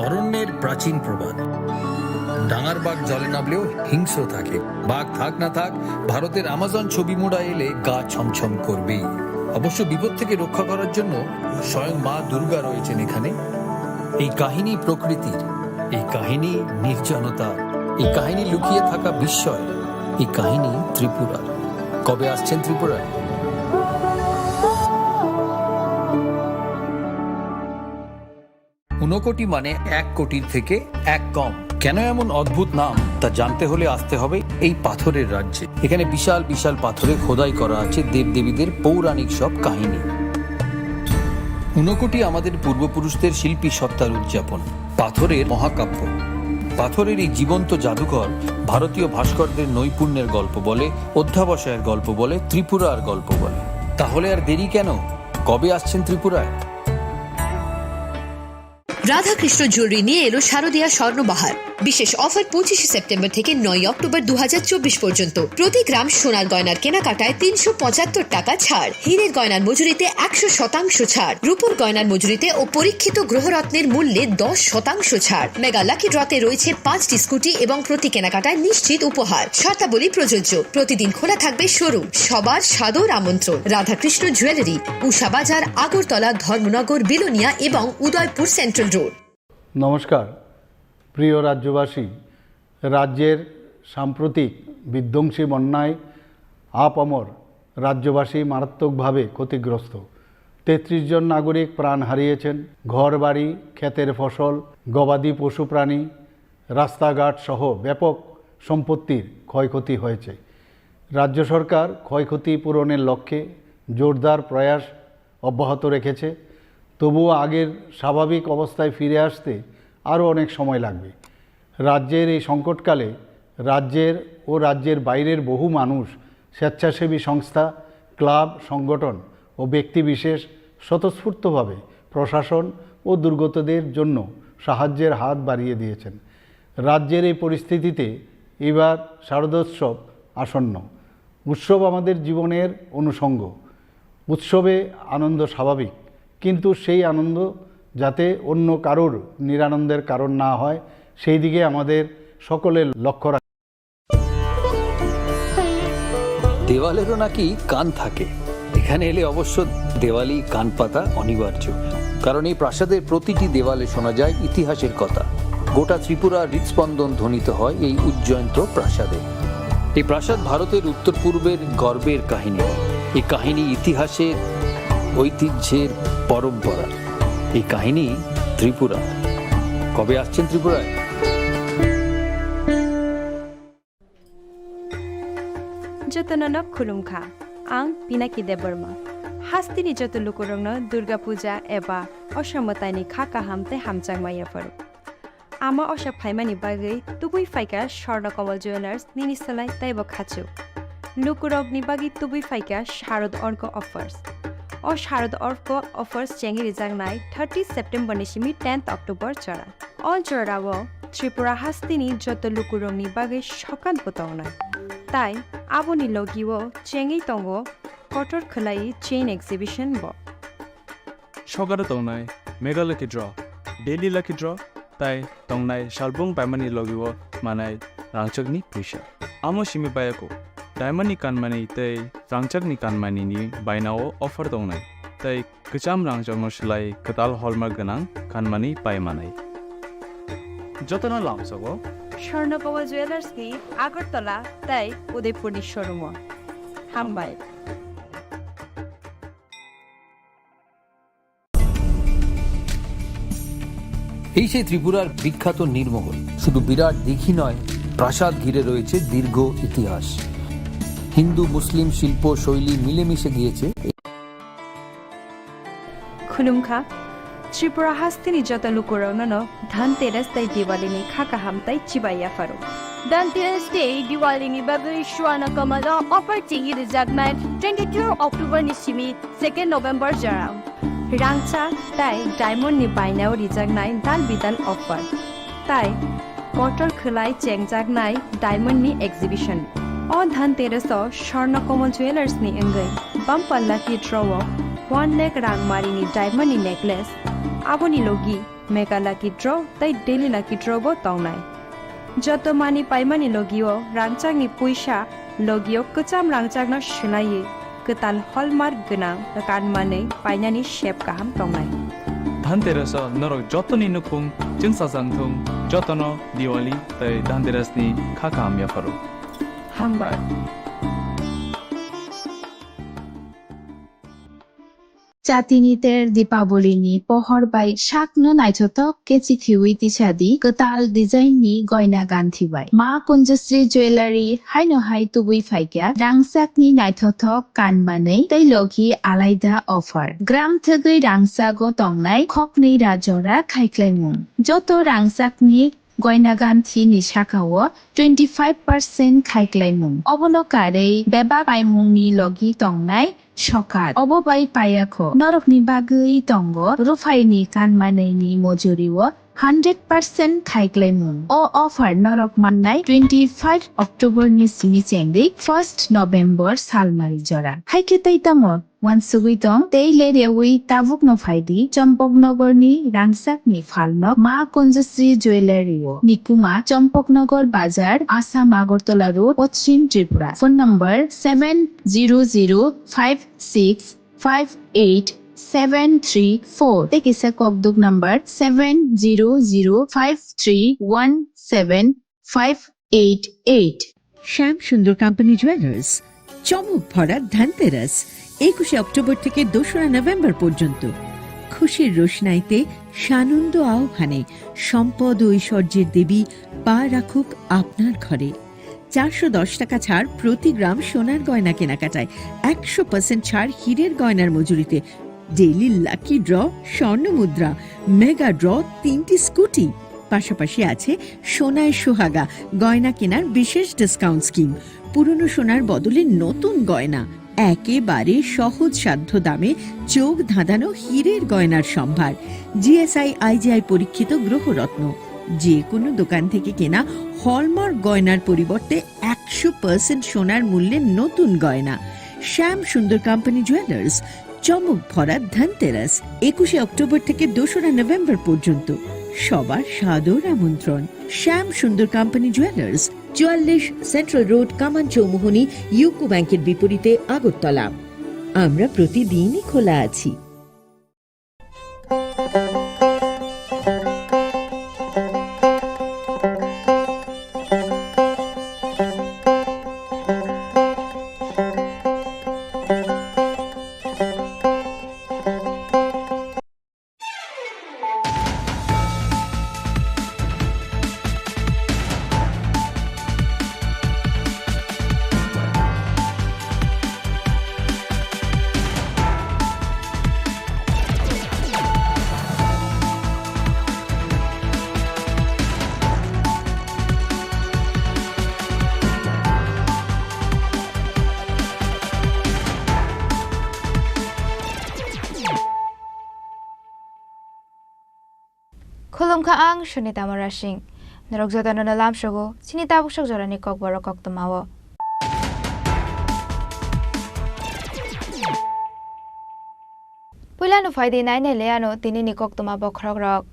অরণ্যের প্রাচীন প্রবাদ, ডাঙার বাঘ জলে নামলেও হিংস্র থাকে। বাঘ থাক না থাক, ভারতের আমাজন ছবি মোড়া এলে গা ছমছম করবেই। অবশ্য বিপদ থেকে রক্ষা করার জন্য স্বয়ং মা দুর্গা রয়েছেন এখানে। এই কাহিনী প্রকৃতির, এই কাহিনী নির্জনতা, এই কাহিনী লুকিয়ে থাকা বিস্ময়, এই কাহিনী ত্রিপুরার। কবে আসছেন ত্রিপুরায়? ঊনকোটি মানে 1 কোটির থেকে 1 কম। কেন এমন অদ্ভুত নাম তা জানতে হলে আসতে হবে এই পাথরের রাজ্যে। এখানে বিশাল বিশাল পাথরে খোদাই করা আছে দেবদেবীদের পৌরাণিক সব কাহিনী। ঊনকোটি আমাদের পূর্বপুরুষদের শিল্পী সত্তার উদযাপন, পাথরের মহাকাব্য। পাথরের এই জীবন্ত জাদুঘর ভারতীয় ভাস্করদের নৈপুণ্যের গল্প বলে, অধ্যাবসায়ের গল্প বলে, ত্রিপুরার গল্প বলে। তাহলে আর দেরি কেন? কবে আসছেন ত্রিপুরায়? রাধাকৃষ্ণ জুয়েলারি নিয়ে এলো শারদীয়া স্বর্ণবাহার। বিশেষ অফার 25 সেপ্টেম্বর থেকে 9 অক্টোবর 2024 পর্যন্ত। প্রতি গ্রাম সোনার গয়নার কেনাকাটায় 375 টাকা ছাড়, হীরের গয়নার মজুরিতে 100% ছাড়, রূপোর গয়নার মজুরিতে ও পরীক্ষিত গ্রহরত্নের মূল্যে 10% ছাড়। মেগা লাকি ড্রতে রয়েছে 5টি স্কুটি এবং প্রতি কেনাকাটায় নিশ্চিত উপহার। শর্তাবলী প্রযোজ্য। প্রতিদিন খোলা থাকবে শোরুম। সবার সাদর আমন্ত্রণ। রাধাকৃষ্ণ জুয়েলারি, উষা বাজার, আগরতলা, ধর্মনগর, বিলোনিয়া এবং উদয়পুর সেন্ট্রাল রোড। নমস্কার প্রিয় রাজ্যবাসী। রাজ্যের সাম্প্রতিক বিধ্বংসী বন্যায় আপামর রাজ্যবাসী মারাত্মকভাবে ক্ষতিগ্রস্ত। 33 জন নাগরিক প্রাণ হারিয়েছেন। ঘরবাড়ি, ক্ষেতের ফসল, গবাদি পশু প্রাণী, রাস্তাঘাট সহ ব্যাপক সম্পত্তির ক্ষয়ক্ষতি হয়েছে। রাজ্য সরকার ক্ষয়ক্ষতি পূরণের লক্ষ্যে জোরদার প্রয়াস অব্যাহত রেখেছে। তবুও আগের স্বাভাবিক অবস্থায় ফিরে আসতে আরও অনেক সময় লাগবে। রাজ্যের এই সংকটকালে রাজ্যের ও রাজ্যের বাইরের বহু মানুষ, স্বেচ্ছাসেবী সংস্থা, ক্লাব, সংগঠন ও ব্যক্তিবিশেষ স্বতঃস্ফূর্তভাবে প্রশাসন ও দুর্গতদের জন্য সাহায্যের হাত বাড়িয়ে দিয়েছেন। রাজ্যের এই পরিস্থিতিতে এবার শারদোৎসব আসন্ন। উৎসব আমাদের জীবনের অনুষঙ্গ। উৎসবে আনন্দ স্বাভাবিক, কিন্তু সেই আনন্দ যাতে অন্য কারোর নিরানন্দের কারণ না হয় সেই দিকে আমাদের সকলের লক্ষ্য রাখা। দেওয়ালেরও নাকি কান থাকে। এখানে এলে অবশ্য দেওয়ালি কান পাতা অনিবার্য, কারণ এই প্রাসাদের প্রতিটি দেওয়ালে শোনা যায় ইতিহাসের কথা। গোটা ত্রিপুরার হৃৎস্পন্দন ধ্বনিত হয় এই উজ্জয়ন্ত প্রাসাদে। এই প্রাসাদ ভারতের উত্তর পূর্বের গর্বের কাহিনী। এই কাহিনী ইতিহাসের, ঐতিহ্যের, পরম্পরা। এই কাহিনী ত্রিপুরা। কবে আসছেন ত্রিপুরায়? যতনন খুলুমখা आं पिनाकी देबर्मा हास्तिनि जत लुकुरंनो दुर्गा पूजा एबा असमतानि खाका हामते हामचांगमाया फरो आमा अशा फाइमानि बागै तुबुई फाइका स्वर्ण कमल ज्वेलार्स निनिसलाय ताइबो खाचु लुकुरगनि बागै तुबुई फाइका शारद अर्क अफर्स ओ शारद अर्क अफर्स चेंगि रिजांगनाय 30 सेप्टेम्बर निसिमि 10 अक्टोबर चरा अल चरावो त्रिपुरा हास्तिनि जत लुकुरंनि बागै सकान बतावनाय ताई आबोनि लगिवो चेंगि तंगो कटर खलाई चेन एक्सिबिशन बो सगार तंगनाय mega lucky draw daily lucky draw ताई तंगनाय शालबुंग बायमानि लगिवो मानाय रांचकनि फैसा आमो सिमि बायको डायमंडनि कानमानि तै रांचकनि कानमानिनि बायनाव अफार तंगनाय तै गोजाम रांचकनो सोलाय कताल हलमार्क गोनां कानमानि बायमानाय जतना लामसगो स्वर्णकमल ज्वेलार्स नि আগরতলা তাই উদয়পুরনি শোরুম হামবাই এই সেই ত্রিপুরার বিখ্যাত নীরমহল। শুধু বিরাট দিঘি নয়, প্রাসাদ ঘিরে রয়েছে দীর্ঘ ইতিহাস। হিন্দু মুসলিম শিল্প শৈলী মিলেমিশে গিয়েছে। খুলুমখা त्रिपुरा हास्तिनि जत लुकुरौनो धनतेरस तै दिवालीनि खाका हामताय चिबाया फारो धनतेरस डे दिवालीनि बागै स्वर्ण कमल अफर चिंगि रिजागनाय 22 अक्टोबर निसिमि 2 नोभेम्बर जरा रांचा ताई डायमंड नि बायनाव रिजागनाय दाल बिदाल अफर ताई कटर खलाय चेंगजागनाय डायमंड नि एक्सिबिशन ओ धनतेरस स्वर्ण कमल ज्वेलर्स नि अंगै बम्पल्ला की ड्रव 1 लाख रांगमारिनि डायमंड नि नेकलेस आबोनि लोगी মেগা লাকি ড্র তাই daily lucky draw bo tongnai joto mani paimani logio rangchangni puisa logio kecham rangchangno shlaiye ketan hallmark gonang kanmani painani shape kaham tongnai Dhanteras नरक जतनी नुकुम चिंसा संथुम जतनो दिवाली तै धनतेरसनी खाका हामिया furrow hamba Chatiniter Dipaboli ni pohor bai shakno naitotok kechikiwi tichadi ketal design ni goina ganthi bai ma kunjasri jewelry haino hai tubui faikya rangsak ni naitotok kanmanei tei logi alaida offer gram thegui rangsago tongnai khokni rajora khaiklaimung joto rangsak ni goina ganthi ni sakao 25% khaiklaimung obolokarei beba paimung ni logi tongnai সকাল অববাই পাইয়াখো নরকনি বাগৈ তঙ্গ রুফাইনি কানমানাইনি মজুরিও 100% খাইক্লাইমুন ও offer নরক Mannai 25 October নি সিনি চেংদি 1 November সালমারি জরা হাইকে তাইতামো ওয়ানসুগুই তং তেইলে রেউই তাবুক নফাইদি চম্পকনগরনি রাংসাকনি ফালনক মা কুঞ্জশ্রী জুয়েলারিও নিকুমা চম্পকনগর বাজার Assam Agartala road পশ্চিম Tripura phone নম্বর 7005658734 তেকিসা কবদুক number 7005317588 শ্যাম সুন্দর company jewellers চমক ভরা ধনতেরাস 21 অক্টোবর থেকে 2 নভেম্বর পর্যন্ত খুশির রোশনাইতে সানন্দ আহ্বানে সম্পদ ও ঐশ্বর্যের দেবী পা রাখুক আপনার ঘরে 410 টাকা ছাড় প্রতি গ্রাম সোনার গয়না কেনাকাটায় 100% ছাড় হীরের গয়নার মজুরিতে ডেইলি লাকি ড্র স্বর্ণ মুদ্রা মেগা ড্র 3টি স্কুটি পাশাপাশি আছে সোনায় সোহাগা গয়না কেনার বিশেষ ডিসকাউন্ট স্কিম পুরনো সোনার বদলে নতুন গয়না একেবারে সহজ সাধ্য দামে চোখ ধাঁধানো হীরের গয়নার সম্ভার জিএসআই আইজিআই পরীক্ষিত গ্রহরত্ন যে কোনো দোকান থেকে কেনা হলমার্ক গয়নার পরিবর্তে 100% সোনার মূল্যে নতুন গয়না শ্যাম সুন্দর কোম্পানি জুয়েলার্স চমক ভরা ধনতেরাস 21 অক্টোবর থেকে 2 নভেম্বর পর্যন্ত সবার সাদর আমন্ত্রণ শ্যাম সুন্দর কোম্পানি জুয়েলার্স 44 সেন্ট্রাল রোড কামান চৌমুহনী ইউকো ব্যাংকের বিপরীতে আগরতলা আমরা প্রতিদিনই খোলা আছি Khulumkha ang Shunita Marashing. Narogzota na nalam shogo, sinitabok siya jora ni Kogbaro Koktumawo. Pula no faydi na leano tini ni Koktumabo Krogrok.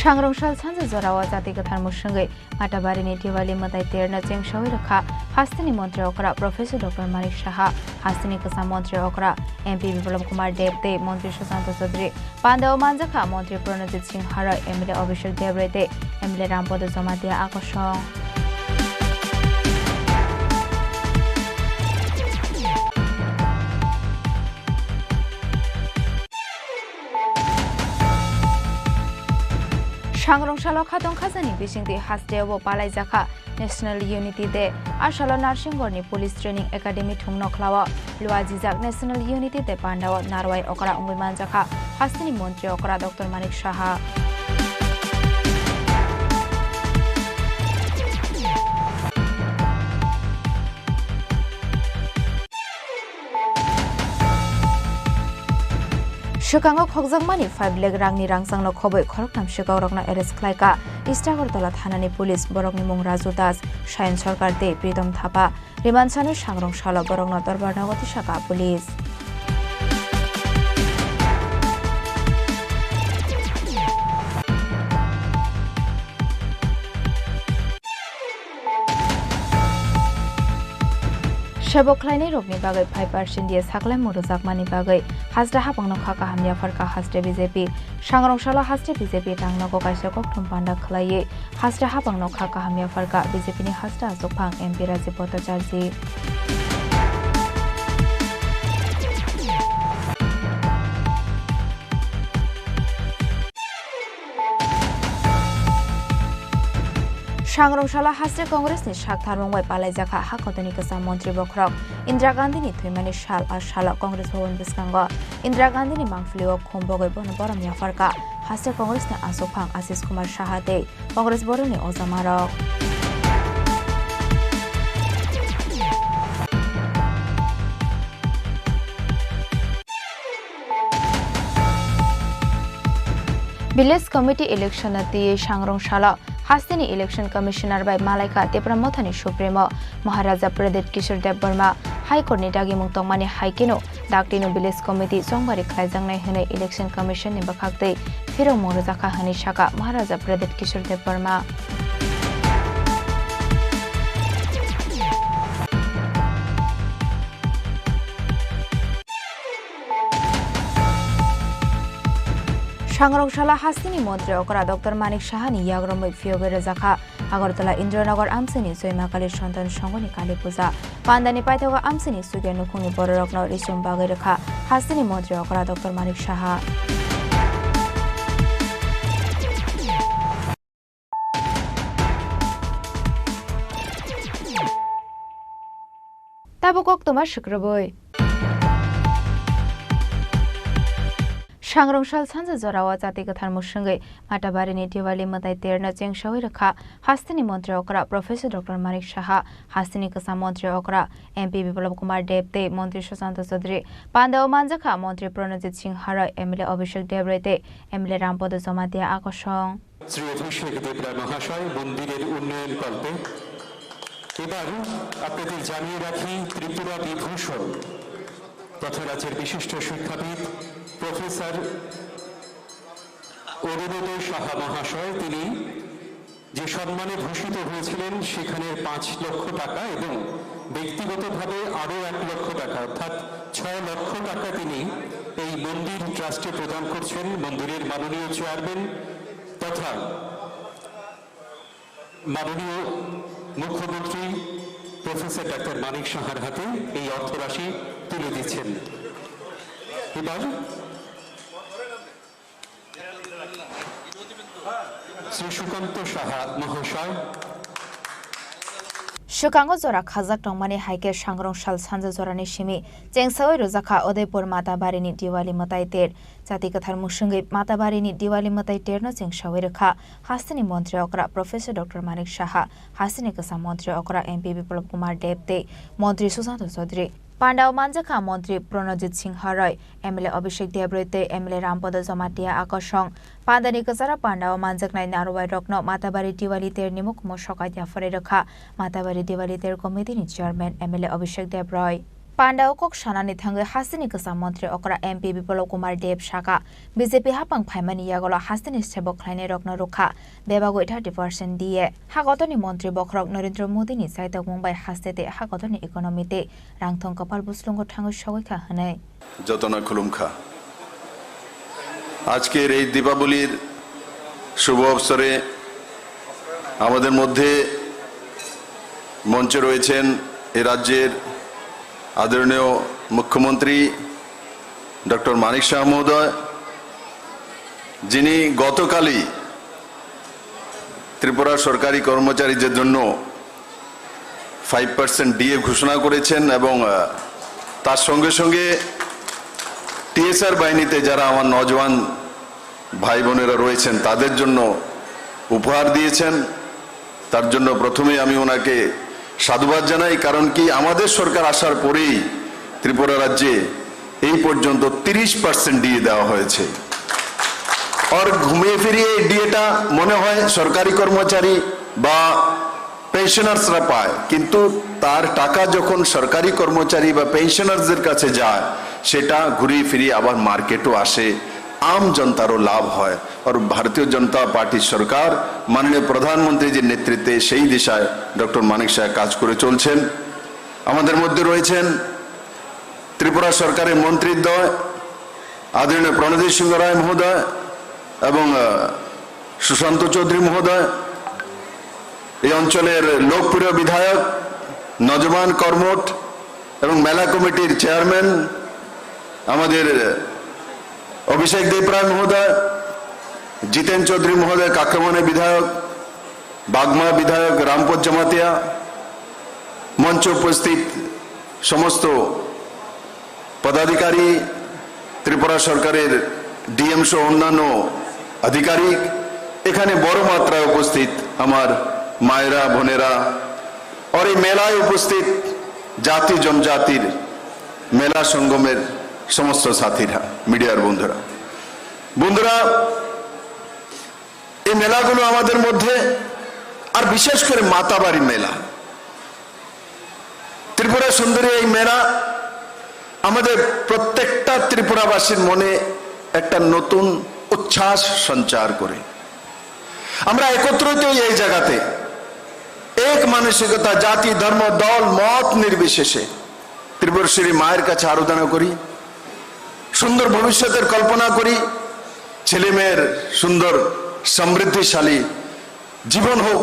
Shangrongshal Sansa Zorawa Zati Gathar Mushangai, Matabari ni Diwali Matai Terna Cheng Shawiraka, Hastini Montri Okra, Professor Dr. Manik Shaha, Hastini Kasa Montri Okra, MP Biplab Kumar Devde, Montri Shasanta Sodri, Pandao Manjaka, Montri Pranajit Singh Hara, Emile Abhishek Devrete, Emile Rampodo Zomatia Akoshong. Shangrongshalo Khatong Khazani Bishingti Hasdewo Palai Zaka National Unity Day Ashalo Narshingorni Police Training Academy Thungno Klawa Luazizak National Unity Day Pandawa Narwai Okra Ungwiman Zaka Hastini Montri Okra Dr. Manik Shaha Shukangok Hogzangmani 5 leg rangni rangsangno khoboi khoroknam shukawrokna arrest khlaika Istagortala thanani police borokni mung Raju Das Shayan Sarkar de Pritom Thapa Rimansani Shangrongshalo borokno Darbar Nagati Shaka police Shebokhlaini rokni bagai 5% dia saklai murujakmani bagai hasda hapangno khaka hamya farka hasde BJP sangrongshalo hasde BJP tangnogo kaisa kokthum panda khlaiye hasda hapangno khaka hamya farka BJP ni hasda asokphang MP Rajiv Bhattacharya Sangrongshalo hasde Congressni Shaktharmongbai Palaijaka Hakotoni Kasa Montri Bokrok Indira Gandhini Thuimani Shal Ashala Congress Bhavan Biskango Indira Gandhini Mangflio Khombogai Bonoboram Yafarka hasde Congressni Asokphang Ashish Kumar Shahate Congress Boroni Ozamarok Village Committee Election at the Sangrongshalo Hastini Election Commissioner by Malaika Tepramothani Supremo Maharaja Pradet Kishore Dev Burma High Court ni Dagi Mungtongmani Haikino Daktino Village Committee Songbari Klaijangnai Hune Election Commission ni Bakhakte Phiro Morozaka Hani Shaka Maharaja Pradet Kishore Dev Burma Sangrongshalo Hastini Montri Okra Dr. Manik Shahani Yagromoi Fiogere Zakha Agartala Indranagar Amsini Soimakali Shantan Shangoni Kali Puja Pandani Paitoga Amsini Sugenu Kuni Borokno Risum Bagereka Hastini Montri Okra Dr. Manik Shaha Tabukok Toma Shukraboi Sangrongshal Sansa Zorawa Jati Gathar Mushangai Matabarini Diwali Matai Terna Cheng Shawiraka Hastini Montri Okra Professor Dr. Manik Shaha Hastini Kasa Montri Okra MP Biplab Kumar Debte Montri Sushant Chaudhary Pandao Manjaka Montri Pranajit Singh Hara MLA Abhishek Debrete MLA Rampodo Somatia Akoshong Shri অভিষেক দেবরায় মহাশয় মন্দিরের উন্নয়ন কল্পে এবার আপনাদের জানিয়ে রাখি ত্রিপুরা বিভূষণ তথা রাজ্যের বিশিষ্ট শিক্ষাবিদ প্রফেসর অরুণোদয় সাহা মহাশয় তিনি যে সম্মানে ভূষিত হয়েছিলেন সেখানে 5 লক্ষ টাকা এবং ব্যক্তিগতভাবে আরো 1 লক্ষ টাকা অর্থাৎ 6 লক্ষ টাকা তিনি এই মন্দির ট্রাস্টে প্রদান করছেন মন্দিরের মাননীয় চেয়ারম্যান তথা মাননীয় মুখ্যমন্ত্রী প্রফেসর ডক্টর মানিক সাহার হাতে এই অর্থরাশি তুলে দিচ্ছেন এবার শ্রী সুকান্ত সাহা মহাশয় Shukango Zora Khazak Tongmani Haike Sangrongshal Sansa Zorani Shimi Chengsawai Rozaka Udaipur Matabarini Diwali Matai Ter Jati Gathar Mushangai Matabarini Diwali Matai Ter no Chengsawai Rekha Hastini Montri Okra Professor Dr. Manik Shaha Hastini Kasa Montri Okra MP Biplab Kumar Debte Montri Sushant Chaudhary Pandao Manjaka Montri Pranajit Singh Harai MLA Abhishek Debrete MLA Rampodo Somatia Akoshong Pandani Kasara Pandao Manjaknai Narwai Rokno Matabari Diwali Ter Nimuk Moshokai Jafare Rekha Matabari Diwali Ter Committee ni Chairman MLA Abhishek Debroy Pandao Kok Shanani Thangai Hastini Kasa Montri Okra MP Biplab Kumar Deb Shaka BJP Hapang Phaimani Yagola Hastini Sebokhlaini Rokno Rukha Bebagoi 30% দিয়ে Hagotoni Montri Bokrok Narendra Modi ni Saitok Mumbai Hastete Hagotoni Economy te Rangthong Kapal Buslungo Thango Shawika Hanai যতনা খুলুমখা আজকের এই দীপাবলির শুভ অবসরে আমাদের মধ্যে মঞ্চে রয়েছেন এই রাজ্যের আদরণীয় মুখ্যমন্ত্রী ডক্টর মানিক শাহ মহোদয় যিনি গতকালই ত্রিপুরা সরকারি কর্মচারীদের জন্য 5% ডিএ ঘোষণা করেছেন এবং তার সঙ্গে সঙ্গে টিএসআর বাহিনীতে যারা আমার নওজওয়ান ভাই বোনেরা রয়েছেন তাদের জন্য উপহার দিয়েছেন তার জন্য প্রথমে আমি ওনাকে সাধুবাদ জানাই কারণ কি আমাদের সরকার আসার পরেই ত্রিপুরা রাজ্যে এই পর্যন্ত 30% ডিএ দেওয়া হয়েছে আর ঘুমিয়ে ফিরিয়ে এই ডিএটা মনে হয় সরকারি কর্মচারী বা পেনশনার্সরা পায় কিন্তু তার টাকা যখন সরকারি কর্মচারী বা পেনশনারদের কাছে যায় সেটা ঘুরিয়ে ফিরিয়ে আবার মার্কেটও আসে आम जनतारो लाभ है और भारतीय जनता पार्टी सरकार माननीय प्रधानमंत्री जी नेतृत्वे सेई दिशाय डॉक्टर मानिक शाह काज करे चलছেন আমাদের মধ্যে রয়েছেন ত্রিপুরা সরকারের মন্ত্রীদ্বয় আদরণীয় প্রণজিৎ সিংহ রায় মহোদয় এবং সুশান্ত চৌধুরী মহোদয়, এই অঞ্চলের লোকপ্রিয় বিধায়ক নজমান কর্মঠ এবং মেলা কমিটির চেয়ারম্যান আমাদের অভিষেক দেবরায় মহোদয়, জিতেন চৌধুরী মহোদয় কাকরামানের বিধায়ক, বাগমা বিধায়ক রামপদ জামাতিয়া, মঞ্চে উপস্থিত সমস্ত পদাধিকারী, ত্রিপুরা সরকারের ডিএম সহ অন্যান্য আধিকারিক, এখানে বড় মাত্রায় উপস্থিত আমার মায়েরা বোনেরা, আর এই মেলায় উপস্থিত জাতি জনজাতির মেলা সঙ্গমের সমস্ত সাথীরা, মিডিয়ার বন্ধুরা, এই মেলাগুলো আমাদের মধ্যে, আর বিশেষ করে মাতাবাড়ি মেলা, ত্রিপুরা সুন্দরী এই মেলা আমাদের প্রত্যেকটা ত্রিপুরাবাসীর মনে একটা নতুন উচ্ছ্বাস সঞ্চার করে। আমরা একত্রিত এই জায়গাতে এক মানসিকতা, জাতি, ধর্ম, দল, মত নির্বিশেষে ত্রিপুরেশ্বরী মায়ের কাছে আরাধনা করি, সুন্দর ভবিষ্যতের কল্পনা করি, ছেলে মেয়ের সুন্দর সমৃদ্ধিশালী জীবন হোক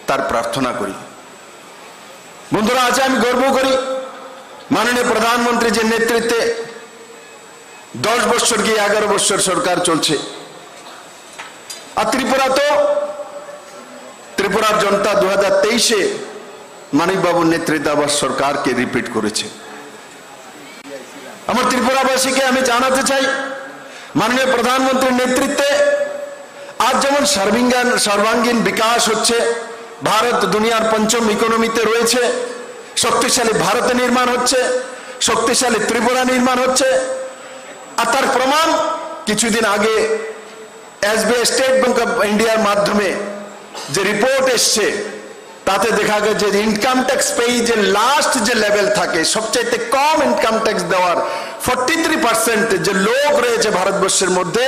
তার প্রার্থনা করি। বন্ধুরা, আজ আমি গর্ব করি মাননীয় প্রধানমন্ত্রী যে নেতৃত্বে 10 বছর কি 11 বছর সরকার চলছে, আর ত্রিপুরার জনতা 2023-এ মানিক বাবুর নেতৃত্বে আবার সরকারকে রিপিট করেছে। আমার ত্রিপুরাবাসীকে আমি জানাতে চাই, মাননীয় প্রধানমন্ত্রীর নেতৃত্বে আজ যেমন সর্বাঙ্গীন বিকাশ হচ্ছে, ভারত দুনিয়ার 5ম ইকোনমিতে রয়েছে, শক্তিশালী ভারত নির্মাণ হচ্ছে, শক্তিশালী ত্রিপুরা নির্মাণ হচ্ছে। আর তার প্রমাণ কিছুদিন আগে SBI স্টেট ব্যাংক অফ ইন্ডিয়ার মাধ্যমে যে রিপোর্ট এসছে, তাতে দেখা গেছে যে ইনকাম ট্যাক্স পেয়ে যে লাস্ট যে লেভেল থাকে, সবচাইতে কম ইনকাম ট্যাক্স দেওয়ার 43% যে লোক রয়েছে ভারতবর্ষের মধ্যে,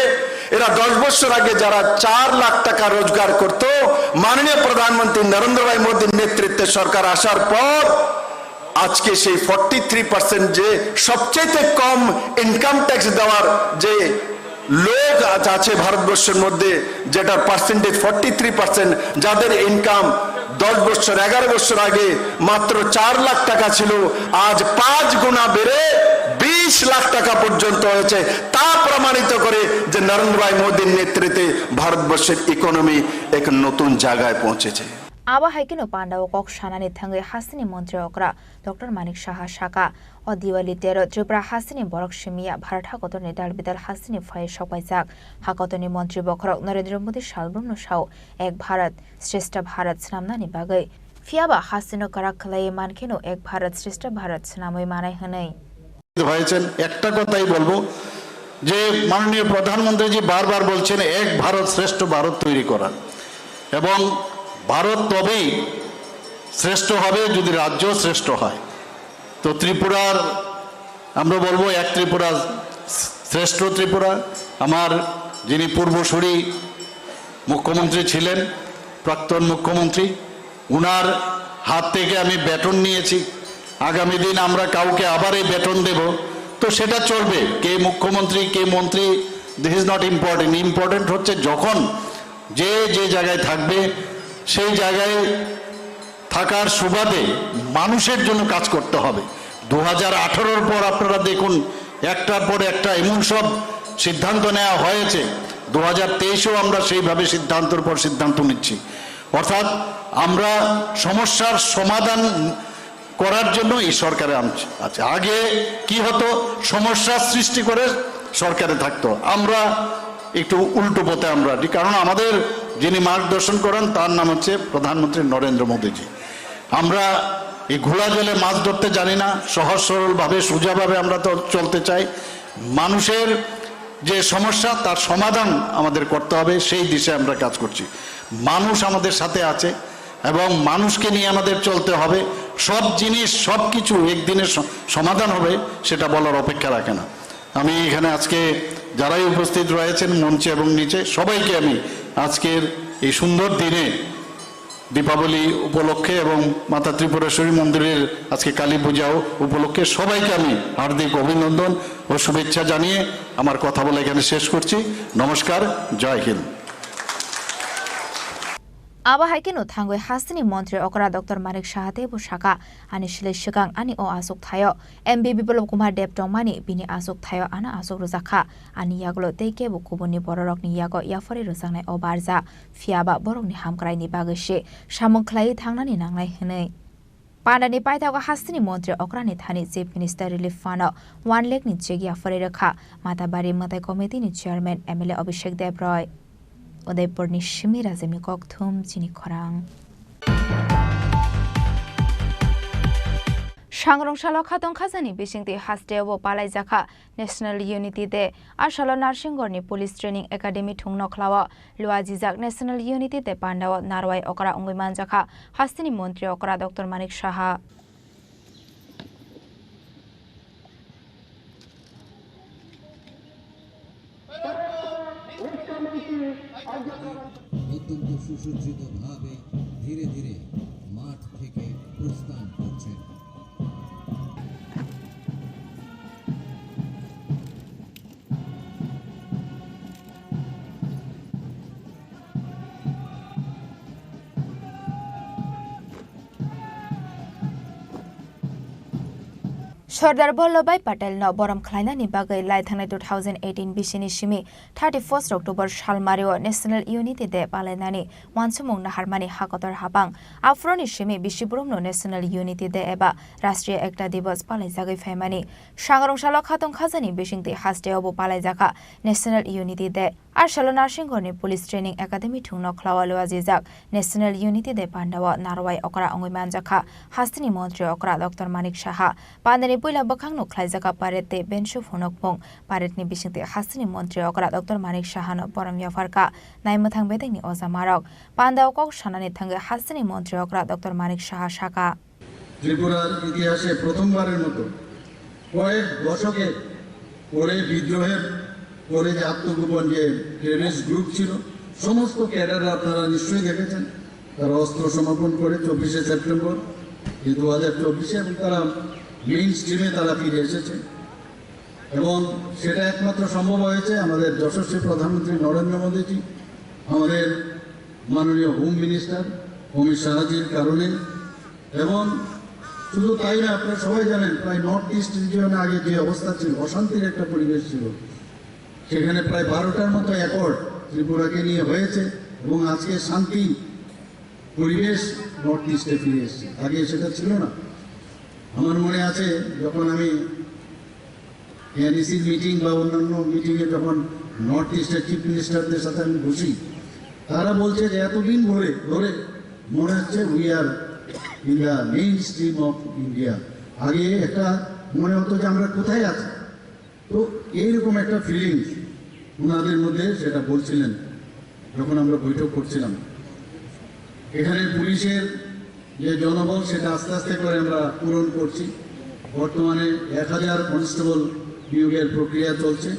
এরা 10 বছর আগে যারা 4 লাখ টাকা রোজগার করত, মাননীয় প্রধানমন্ত্রী নরেন্দ্র ভাই মোদীর নেতৃত্বে সরকার আসার পর আজকে সেই 43% যে সবচেয়ে কম ইনকাম ট্যাক্স দেওয়ার যে লোক আছে ভারতবর্ষের মধ্যে, যেটার পার্সেন্টেজ 43%, যাদের ইনকাম 10 বছর 11 বছর আগে মাত্র 4 লাখ টাকা ছিল, আজ 5 গুণা বেড়ে 20 লাখ টাকা পর্যন্ত হয়েছে। তা প্রমাণিত করে যে নরেন্দ্র ভাই মোদীর নেতৃত্বে ভারতবর্ষের ইকোনমি এক নতুন জায়গায় পৌঁছেছে। আবা হাইকিনো পান্ডাও কক সানানি থাঙ্গে হাসিনি মন্ত্রী অকরা ডক্টর মানিক সাহা শাখা ও দিওয়ালি 13 ত্রিপুরা হাসিনি বরক সিমিয়া ভারত হাকতনি দালবিদাল হাসিনি ফয়ে সবাইজাক হাকতনি মন্ত্রী বখরক নরেন্দ্র মোদী সালব্রহ্ম সাও এক ভারত শ্রেষ্ঠ ভারত নামনানি বাগৈ ফিয়াবা হাসিনো কারাক খালাই মানখেনো এক ভারত শ্রেষ্ঠ ভারত নামই মানাই হनै হয়েছেন। একটা কথাই বলবো যে মাননীয় প্রধানমন্ত্রীজি বারবার বলছেন এক ভারত শ্রেষ্ঠ ভারত তৈরি করা, এবং ভারত তবেই শ্রেষ্ঠ হবে যদি রাজ্য শ্রেষ্ঠ হয়। তো ত্রিপুরার আমরা বলবো এক ত্রিপুরা শ্রেষ্ঠ ত্রিপুরা। আমার যিনি পূর্বসূরি মুখ্যমন্ত্রী ছিলেন, প্রাক্তন মুখ্যমন্ত্রী, উনার হাত থেকে আমি বেতন নিয়েছি। আগামী দিন আমরা কাউকে আবার এই বেতন দেব, তো সেটা চলবে। কে মুখ্যমন্ত্রী কে মন্ত্রী, this is not important. Important হচ্ছে যখন যে জায়গায় থাকবে সেই জায়গায় থাকার সুবাদে মানুষের জন্য কাজ করতে হবে। 2018-র পর আপনারা দেখুন একটার পর একটা এমন সব সিদ্ধান্ত নেওয়া হয়েছে, 2023-এও আমরা সেইভাবে সিদ্ধান্তের পর সিদ্ধান্ত নিচ্ছি। অর্থাৎ আমরা সমস্যার সমাধান করার জন্য এই সরকারে আছে। আগে কি হতো, সমস্যার সৃষ্টি করে সরকারে থাকতো। আমরা একটু উল্টো পথে আমরা, কারণ আমাদের যিনি মার্গদর্শন করেন তার নাম হচ্ছে প্রধানমন্ত্রী নরেন্দ্র মোদীজি। আমরা এই ঘোলা জলে মাছ ধরতে জানি না, সহজ সরলভাবে সোজাভাবে আমরা তো চলতে চাই। মানুষের যে সমস্যা তার সমাধান আমাদের করতে হবে, সেই দিশে আমরা কাজ করছি। মানুষ আমাদের সাথে আছে এবং মানুষকে নিয়ে আমাদের চলতে হবে। সব জিনিস সব কিছু একদিনের সমাধান হবে সেটা বলার অপেক্ষা রাখে না। আমি এখানে আজকে যারাই উপস্থিত রয়েছেন মঞ্চে এবং নিচে, সবাইকে আমি আজকের এই সুন্দর দিনে দীপাবলি উপলক্ষে এবং মাতা ত্রিপুরেশ্বরী মন্দিরের আজকে কালী পূজাও উপলক্ষে সবাইকে আমি হার্দিক অভিনন্দন ও শুভেচ্ছা জানিয়ে আমার কথা বলে এখানে শেষ করছি। নমস্কার, জয় হিন্দ। आबाहायकेनो थांगै हास्तिनि मन्त्री अकरा डॉक्टर मानिक साहाते बो शाखा आनि सिले सिगां आनि ओ आसुक थायो एमबी बिप्लब कुमार देब टंमानि बिनि आसुक थायो आना आसुक रुजाखा आनि यागलो तेके बो कुबुनि बररकनि यागो याफरे रुजांनाय अबारजा फियाबा बरकनि हामक्रायनि बागैसे सामुखलायै थांनानै नांनाय हनै पान्डानि पाइथागो हास्तिनि मन्त्री अक्रानि थानि chief minister relief fund 1 lakh नि चेक याफरे रखा माताबारी मताय कमिटिनि चेयरमैन एमएलए अभिषेक देब रॉय उदयपुरनि शिमिरा जेमी ककथुम चिनी खरां सांग्रंशालो खातং खाजानि बिसिंति हास्टेयावबो पालायजाखा नेशनल यूनिटी डे आसालो नारसिंगरनि पुलिस ट्रेनिंग एकाडेमी थुंनो ख्लावा लुआजिजाक नेशनल यूनिटी डे पान्डाव नारवाय अकरा अंगैमानजाखा हास्तिनि मन्त्री अकरा डॉक्टर मानिक साहा অত্যন্ত সুসজ্জিত ভাবে ধীরে ধীরে মাঠ থেকে প্রস্থান করছেন। सरदार वल्लभभाई पटेल न बरम खलायनानि बागै लायथांनाय 2018 बिसिनि सिमि 31 अक्टोबर सालमारियाव नेशनल यूनिटी डे पालायनानि वानसुमुं नाहारमानि हाकतर हाबां आफ्रोनि सिमि बिसिब्रुमनो नेशनल यूनिटी डे एबा राष्ट्रीय एकता दिवस पालायजागै फायमानि सांग्रंशालो खातং खाजानि बिसिंति हास्टेयावबो पालायजाखा नेशनल यूनिटी डे आरसालो नारसिंगरनि पुलिस ट्रेनिंग एकाडेमी थुंनो ख्लावालो आजिजाक नेशनल यूनिटी डे पान्डाव नारवाय अकरा अंगैमानजाखा हास्तिनि मन्त्री अकरा डॉक्टर मानिक साहा पान्दानि पुइला बखांनो ख्लायजाखा पारेते बेनसु फनकपं पारेतनि बिसिंति हास्तिनि मन्त्री अकरा डॉक्टर मानिक साहानो परम याफारका नायमथां बेदेंनि अजामारक पान्दाव कक सानानि थांगे हास्तिनि मन्त्री अकरा डॉक्टर मानिक साहा शाखा ত্রিপুরার ইতিহাসে প্রথমবারের মতো কয়েক দশকের পরে বিদ্রোহের পরে যে আত্মগোপন যে টেররিস্ট গ্রুপ ছিল সমস্ত ক্যাডার আপনারা নিশ্চয়ই দেখেছেন তারা অস্ত্র সমর্পণ করে 24শে সেপ্টেম্বর 2024 এবং তারা মেইন স্ট্রিমে তারা ফিরে এসেছে এবং সেটা একমাত্র সম্ভব হয়েছে আমাদের যশস্বী প্রধানমন্ত্রী নরেন্দ্র মোদীজি আমাদের মাননীয় হোম মিনিস্টার অমিত শাহজির কারণে এবং শুধু তাই না আপনারা সবাই জানেন প্রায় নর্থ ইস্ট রিজিয়নে আগে যে অবস্থা ছিল অশান্তির একটা পরিবেশ ছিল সেখানে প্রায় 12টার মতো অ্যাকর্ড ত্রিপুরাকে নিয়ে হয়েছে এবং আজকে শান্তি পরিবেশ নর্থ ইস্টে ফিরে এসেছে আগে সেটা ছিল না আমার মনে আছে যখন আমি এনইসির মিটিং বা অন্যান্য মিটিংয়ে যখন নর্থ ইস্টের চিফ মিনিস্টারদের সাথে আমি বসি তারা বলছে যে এতদিন ধরে মনে হচ্ছে we are in the main stream of India আগে একটা মনে হতো যে আমরা কোথায় আছি তো এইরকম একটা ফিলিংস ওনাদের মধ্যে সেটা বলছিলেন যখন আমরা বৈঠক করছিলাম এখানে পুলিশের যে জনবল সেটা আস্তে আস্তে করে আমরা পূরণ করছি বর্তমানে 1000 কনস্টেবল নিয়োগের প্রক্রিয়া চলছে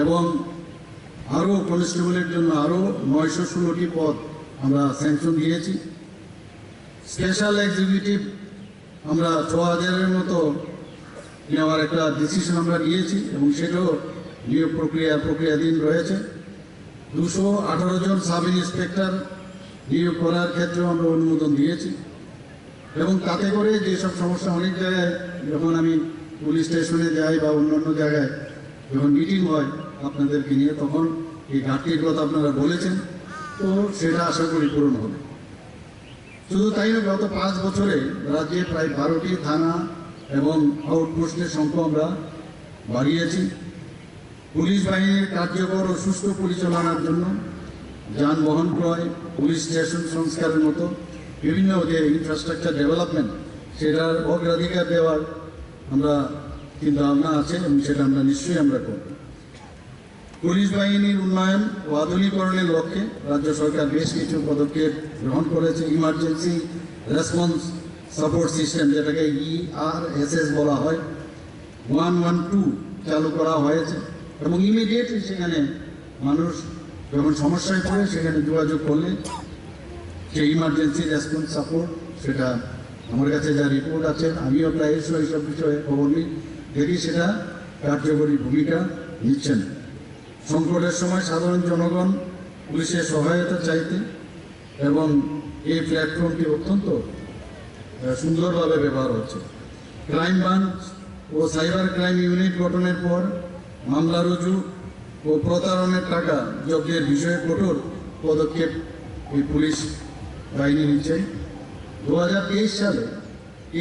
এবং আরও কনস্টেবলের জন্য আরও 916টি পদ আমরা স্যাংশন দিয়েছি স্পেশাল এক্সিকিউটিভ আমরা 6000-এর মতো নেওয়ার একটা ডিসিশন আমরা নিয়েছি এবং সেটাও নিয়োগ প্রক্রিয়াধীন রয়েছে 218 জন সাব ইন্সপেক্টর নিয়োগ করার ক্ষেত্রেও আমরা অনুমোদন দিয়েছি এবং তাতে করে যেসব সমস্যা অনেক জায়গায় যখন আমি পুলিশ স্টেশনে যাই বা অন্যান্য জায়গায় যখন মিটিং হয় আপনাদেরকে নিয়ে তখন এই ঘাটতির কথা আপনারা বলেছেন তো সেটা আশা করি পূরণ হবে শুধু তাই না গত 5 বছরে রাজ্যে প্রায় 12টি থানা এবং আউটপোস্টের সংখ্যা আমরা বাড়িয়েছি পুলিশ বাহিনীর কার্যকর ও সুষ্ঠু পরিচালনার জন্য যানবাহন ক্রয় পুলিশ স্টেশন সংস্কারের মতো বিভিন্ন যে ইনফ্রাস্ট্রাকচার ডেভেলপমেন্ট সেটার অগ্রাধিকার দেওয়ার আমরা চিন্তা ভাবনা আছে এবং সেটা আমরা নিশ্চয়ই আমরা করব পুলিশ বাহিনীর উন্নয়ন ও আধুনিকরণের লক্ষ্যে রাজ্য সরকার বেশ কিছু পদক্ষেপ গ্রহণ করেছে ইমার্জেন্সি রেসপন্স সাপোর্ট সিস্টেম যেটাকে ERSS বলা হয় 112 চালু করা হয়েছে এবং ইমিডিয়েটলি সেখানে মানুষ যখন সমস্যায় পড়ে সেখানে যোগাযোগ করলে যে ইমার্জেন্সি রেসপন্স সাপোর্ট, সেটা আমার কাছে যা রিপোর্ট আছে, আমিও প্রায়শই এইসব বিষয়ে খবর নিই, দেখি সেটা কার্যকরী ভূমিকা নিচ্ছেন। সংকটের সময় সাধারণ জনগণ পুলিশের সহায়তা চাইতে এবং এই প্ল্যাটফর্মটি অত্যন্ত সুন্দরভাবে ব্যবহার হচ্ছে। ক্রাইম ব্রাঞ্চ ও সাইবার ক্রাইম ইউনিট গঠনের পর মামলা রুজু ও প্রতারণের টাকা জব্দের বিষয়ে কঠোর পদক্ষেপ এই পুলিশ বাহিনী নিচ্ছে। 2023 সালে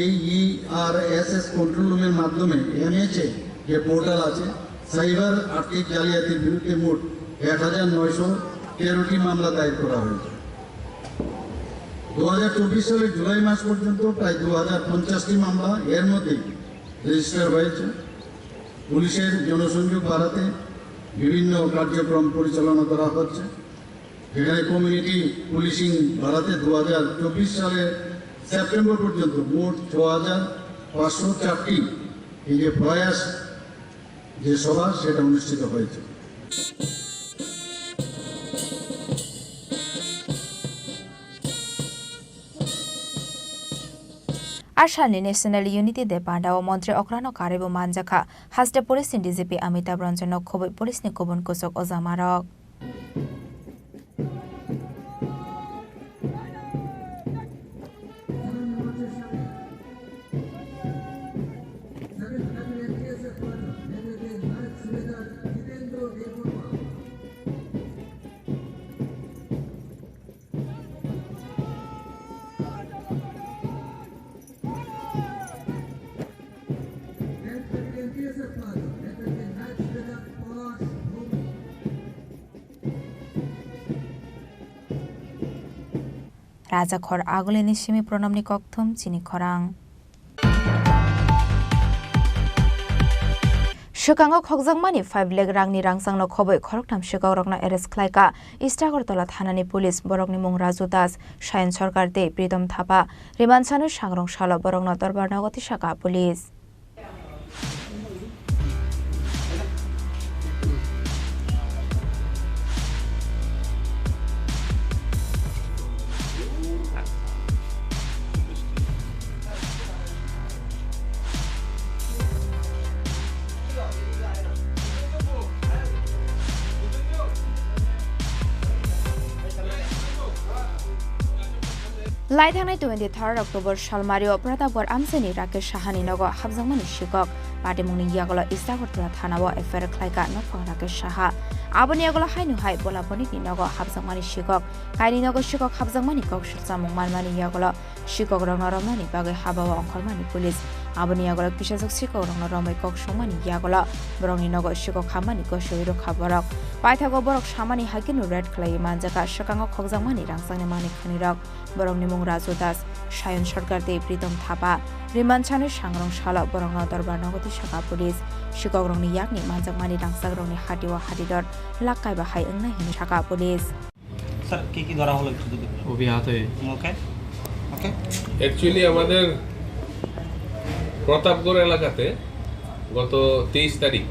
এই ERSS কন্ট্রোল রুমের মাধ্যমে NHA যে পোর্টাল আছে, সাইবার আর্থিক জালিয়াতির বিরুদ্ধে মোট 1913টি মামলা দায়ের করা হয়েছে। 2024 সালের জুলাই মাস পর্যন্ত প্রায় 2050টি মামলা এর মধ্যেই রেজিস্টার হয়েছে। পুলিশের জনসংযোগ বাড়াতে বিভিন্ন কার্যক্রম পরিচালনা করা হচ্ছে, যেখানে কমিউনিটি পুলিশিং বাড়াতে 2024 সালের সেপ্টেম্বর পর্যন্ত মোট 6504টি এই যে প্রয়াস যে সভা, সেটা অনুষ্ঠিত হয়েছে। Arshani National Unity de Panda o Montre Okrano Karibu Manjaka has the police in DCP Amitabh Ranjan Kobe Police Nikobun Kosok Ozamarok. Raja Khor Agulini Shimi Pronamni Koktum Chini Khorang Shukango Khokjangmani 5 leg rangni rangsangno khoboi khoroktam shikogrokno arrest khlaika Istagartola Thanani Police Borokni Mung Raju Das Shayan Sarkar de Pritom Thapa Rimansanu Sangrong Shalo Borokno Dorbarnagoti Shaka Police Laithanai 23 October Shalmario Pratapur Amseni Rakesh Shahani Nogo Habjangmani Shikok Patimuni Yagola Istagartola Thanawo Affair Klaika Nopang Rakesh Shaha Aboni Yagola Hainu Hai Bolaponi Nogo Habjangmani Shikok Kaini Nogo Shikok Habjangmani Kok Shutsamung Manmani Yagola Shikok Rognoromani Bagai Habawa Onkolmani Police Aboni Yagola Pishasok Shikok Rognoromai Kok Shomani Yagola Borongni Nogo Shikok Hamani Koshoiro Khaborok Paithago Borok Shamani Hakinu Red Clay Manjaka Shakango Khokjangmani Rangsangni Mani Khanirok Borongni Mung Raju Das Shayan Sarkar de Pritom Thapa Rimanchanu Sangrong Shala Borongno Dorbarnagoti Shaka Police Shikogrongni Yakni Manjangmani Rangsagrongni Hatiwa Hatidor Lakai Bahai Engna Hin Shaka Police Sir কি ধরা হলো একটু যদি অভিয়াতে ওকে ওকে actually আমাদের প্রতাপগড় এলাকাতে গত 23 তারিখ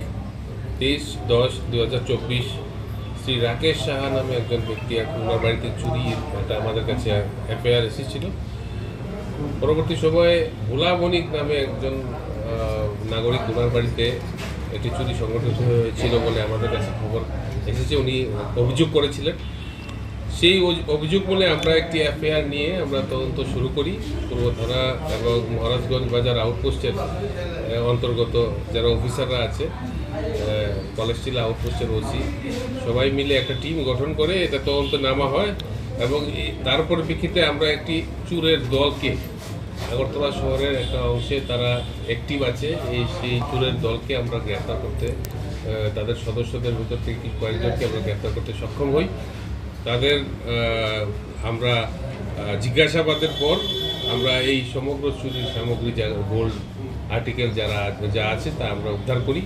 23/10/2024 শ্রী রাকেশ সাহা নামে একজন ব্যক্তি ওনার বাড়িতে চুরির একটা আমাদের কাছে এফআইআর এসেছিল। পরবর্তী সময়ে ভোলা বণিক নামে একজন নাগরিক ওনার বাড়িতে একটি চুরি সংঘটিত হয়েছিল বলে আমাদের কাছে খবর এসেছে, উনি অভিযোগ করেছিলেন। সেই অভিযোগ বলে আমরা একটি এফআইআর নিয়ে আমরা তদন্ত শুরু করি। পূর্ব থানা এবং মহারাজগঞ্জ বাজার আউটপোস্টের অন্তর্গত যারা অফিসাররা আছে, কলেজটিলা আউটপোস্টের ওসি সবাই মিলে একটা টিম গঠন করে এটা তদন্ত নামা হয় এবং তার পরিপ্রেক্ষিতে আমরা একটি চুরের দলকে আগরতলা শহরের একটা অংশে তারা অ্যাক্টিভ আছে, সেই চুরের দলকে আমরা গ্রেফতার করতে, তাদের সদস্যদের ভিতর থেকে কয়েকজনকে আমরা গ্রেফতার করতে সক্ষম হই। তাদের আমরা জিজ্ঞাসাবাদের পর আমরা এই সমগ্র চুরির সামগ্রী গোল্ড আর্টিকেল যা আছে তা আমরা উদ্ধার করি,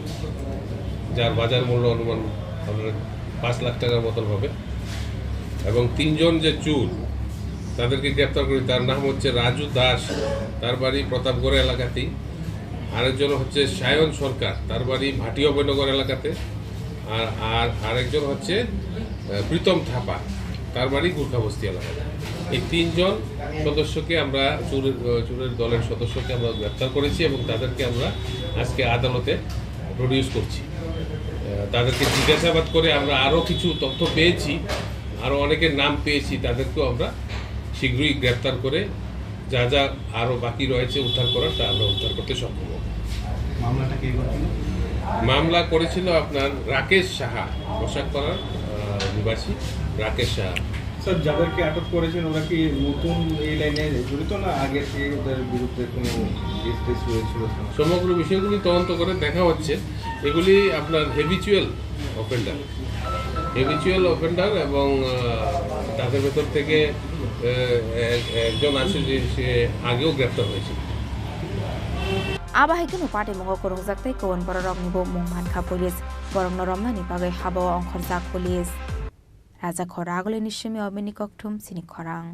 যার বাজার মূল্য অনুমান আমরা 5 লাখ টাকার মতন হবে এবং 3 জন যে চুর তাদেরকে গ্রেপ্তার করি। তার নাম হচ্ছে রাজু দাস, তার বাড়ি প্রতাপগড় এলাকাতেই। আরেকজন হচ্ছে সায়ন সরকার, তার বাড়ি ভাটিয়া অভয়নগর এলাকাতে। আর আরেকজন হচ্ছে প্রীতম থাপা, তার বাড়ি গুর্খাবস্তি এলাকায়। এই 3 জন সদস্যকে আমরা চোরের দলের সদস্যকে আমরা গ্রেপ্তার করেছি এবং তাদেরকে আমরা আজকে আদালতে প্রডিউস করছি। তাদেরকে জিজ্ঞাসাবাদ করে আমরা আরও কিছু তথ্য পেয়েছি, আরও অনেকের নাম পেয়েছি, তাদেরকেও আমরা শীঘ্রই গ্রেপ্তার করে যা যা আরও বাকি রয়েছে উদ্ধার করার তা আমরা উদ্ধার করতে সক্ষম হব। মামলাটা কে করেছিল? মামলা করেছিল আপনার রাকেশ সাহা, পোশাকপাড়ার অধিবাসী রাকেশ সাহা। স্যার, যাদেরকে আটক করেছেন ওরা কি নতুন এই লাইনে জড়িত না আগে থেকে ওদের বিরুদ্ধে কোনো কেস হয়েছিল? সমগ্র বিষয়গুলি তদন্ত করে দেখা হচ্ছে। এগুলি আপনার হেবিচুয়াল অফেন্ডার এবং তাদের ভেতর থেকে একজন আছে যে সে আগেও গ্রেপ্তার হয়েছিল। Abahai kenu party mongo korong zaktai kawan borok ni bo mungman kha police borong noromna ni bagai habo ongkhor jak police Raja Khoragole ni shimi obini kokthum Chini Khorang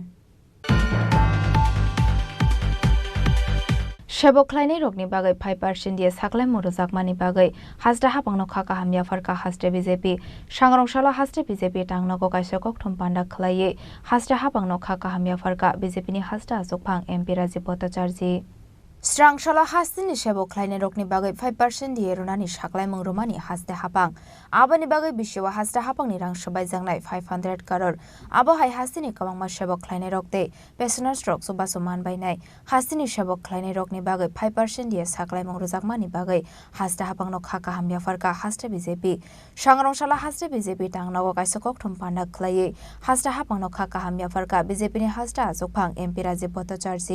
Shebokhlaini rokni bagai 5% দিয়ে সাকলাই মরুজাকমানি বাগৈ হাজরা হাপাংনো খাকা হামিয়া ফারকা হাজরা বিজেপি সাংরংশালা হাজরা বিজেপি টাংনগো কাইসা kokthum panda khlaiye হাজরা হাপাংনো খাকা হামিয়া ফারকা বিজেপিনি হাজরা আজকফাং MP Rajib Bhattacharya Strangshalo hastini shebokhlaini rokni bagai 5% দিয়ে রুনানি সাকলাই মংরুমানি হাজরা হাপাং আবানি বাগৈ বিশ্বwa হাজরা হাপাংনি রাং সবাই জাংনাই 500 crore আবহাই হাস্তিনি কামাংমা shebokhlaini rokte passenger stroke subaso manbainai হাস্তিনি shebokhlaini rokni bagai 5% দিয়ে সাকলাই মংরুজাকমানি বাগৈ হাজরা হাপাংনো খাকা হামিয়া ফারকা হাজরা বিজেপি সাংরংশালা হাজরা বিজেপি টাংনগো কাইসা kokthum panda khlaiye হাজরা হাপাংনো খাকা হামিয়া ফারকা বিজেপিনি হাজরা আজকফাং MP Rajib Bhattacharya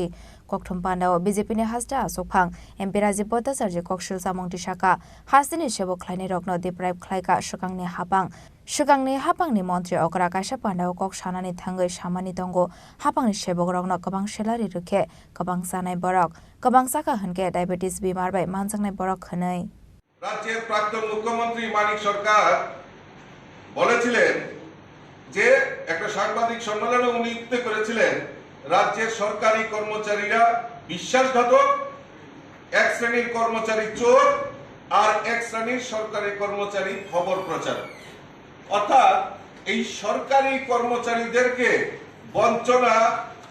kokthum panda বিজেপিনি হাজরা আজকফাং MP Rajib Bhattacharya kokshil samongti shaka হাস্তিনি shebokhlaini rokno deprive khlaika shukangni hapangni মন্ত্রী okra kaisa pandao kok sanani thangai samani tongo hapangni shebok rokno kabang salary rukhe kabang sanai borok kabang saka hunke diabetes bimar bai manjangnai borok khonai রাজ্যের প্রাক্তন মুখ্যমন্ত্রী মানিক সরকার বলেছিলেন যে একটা সাংবাদিক সম্মেলনে উনি উক্তি করেছিলেন রাজ্যের সরকারি কর্মচারীরা বিশ্বাসঘাতক, এক শ্রেণীর কর্মচারী চোর আর এক শ্রেণীর সরকারি কর্মচারী খবর প্রচার। অর্থাৎ এই সরকারি কর্মচারীদেরকে বঞ্চনা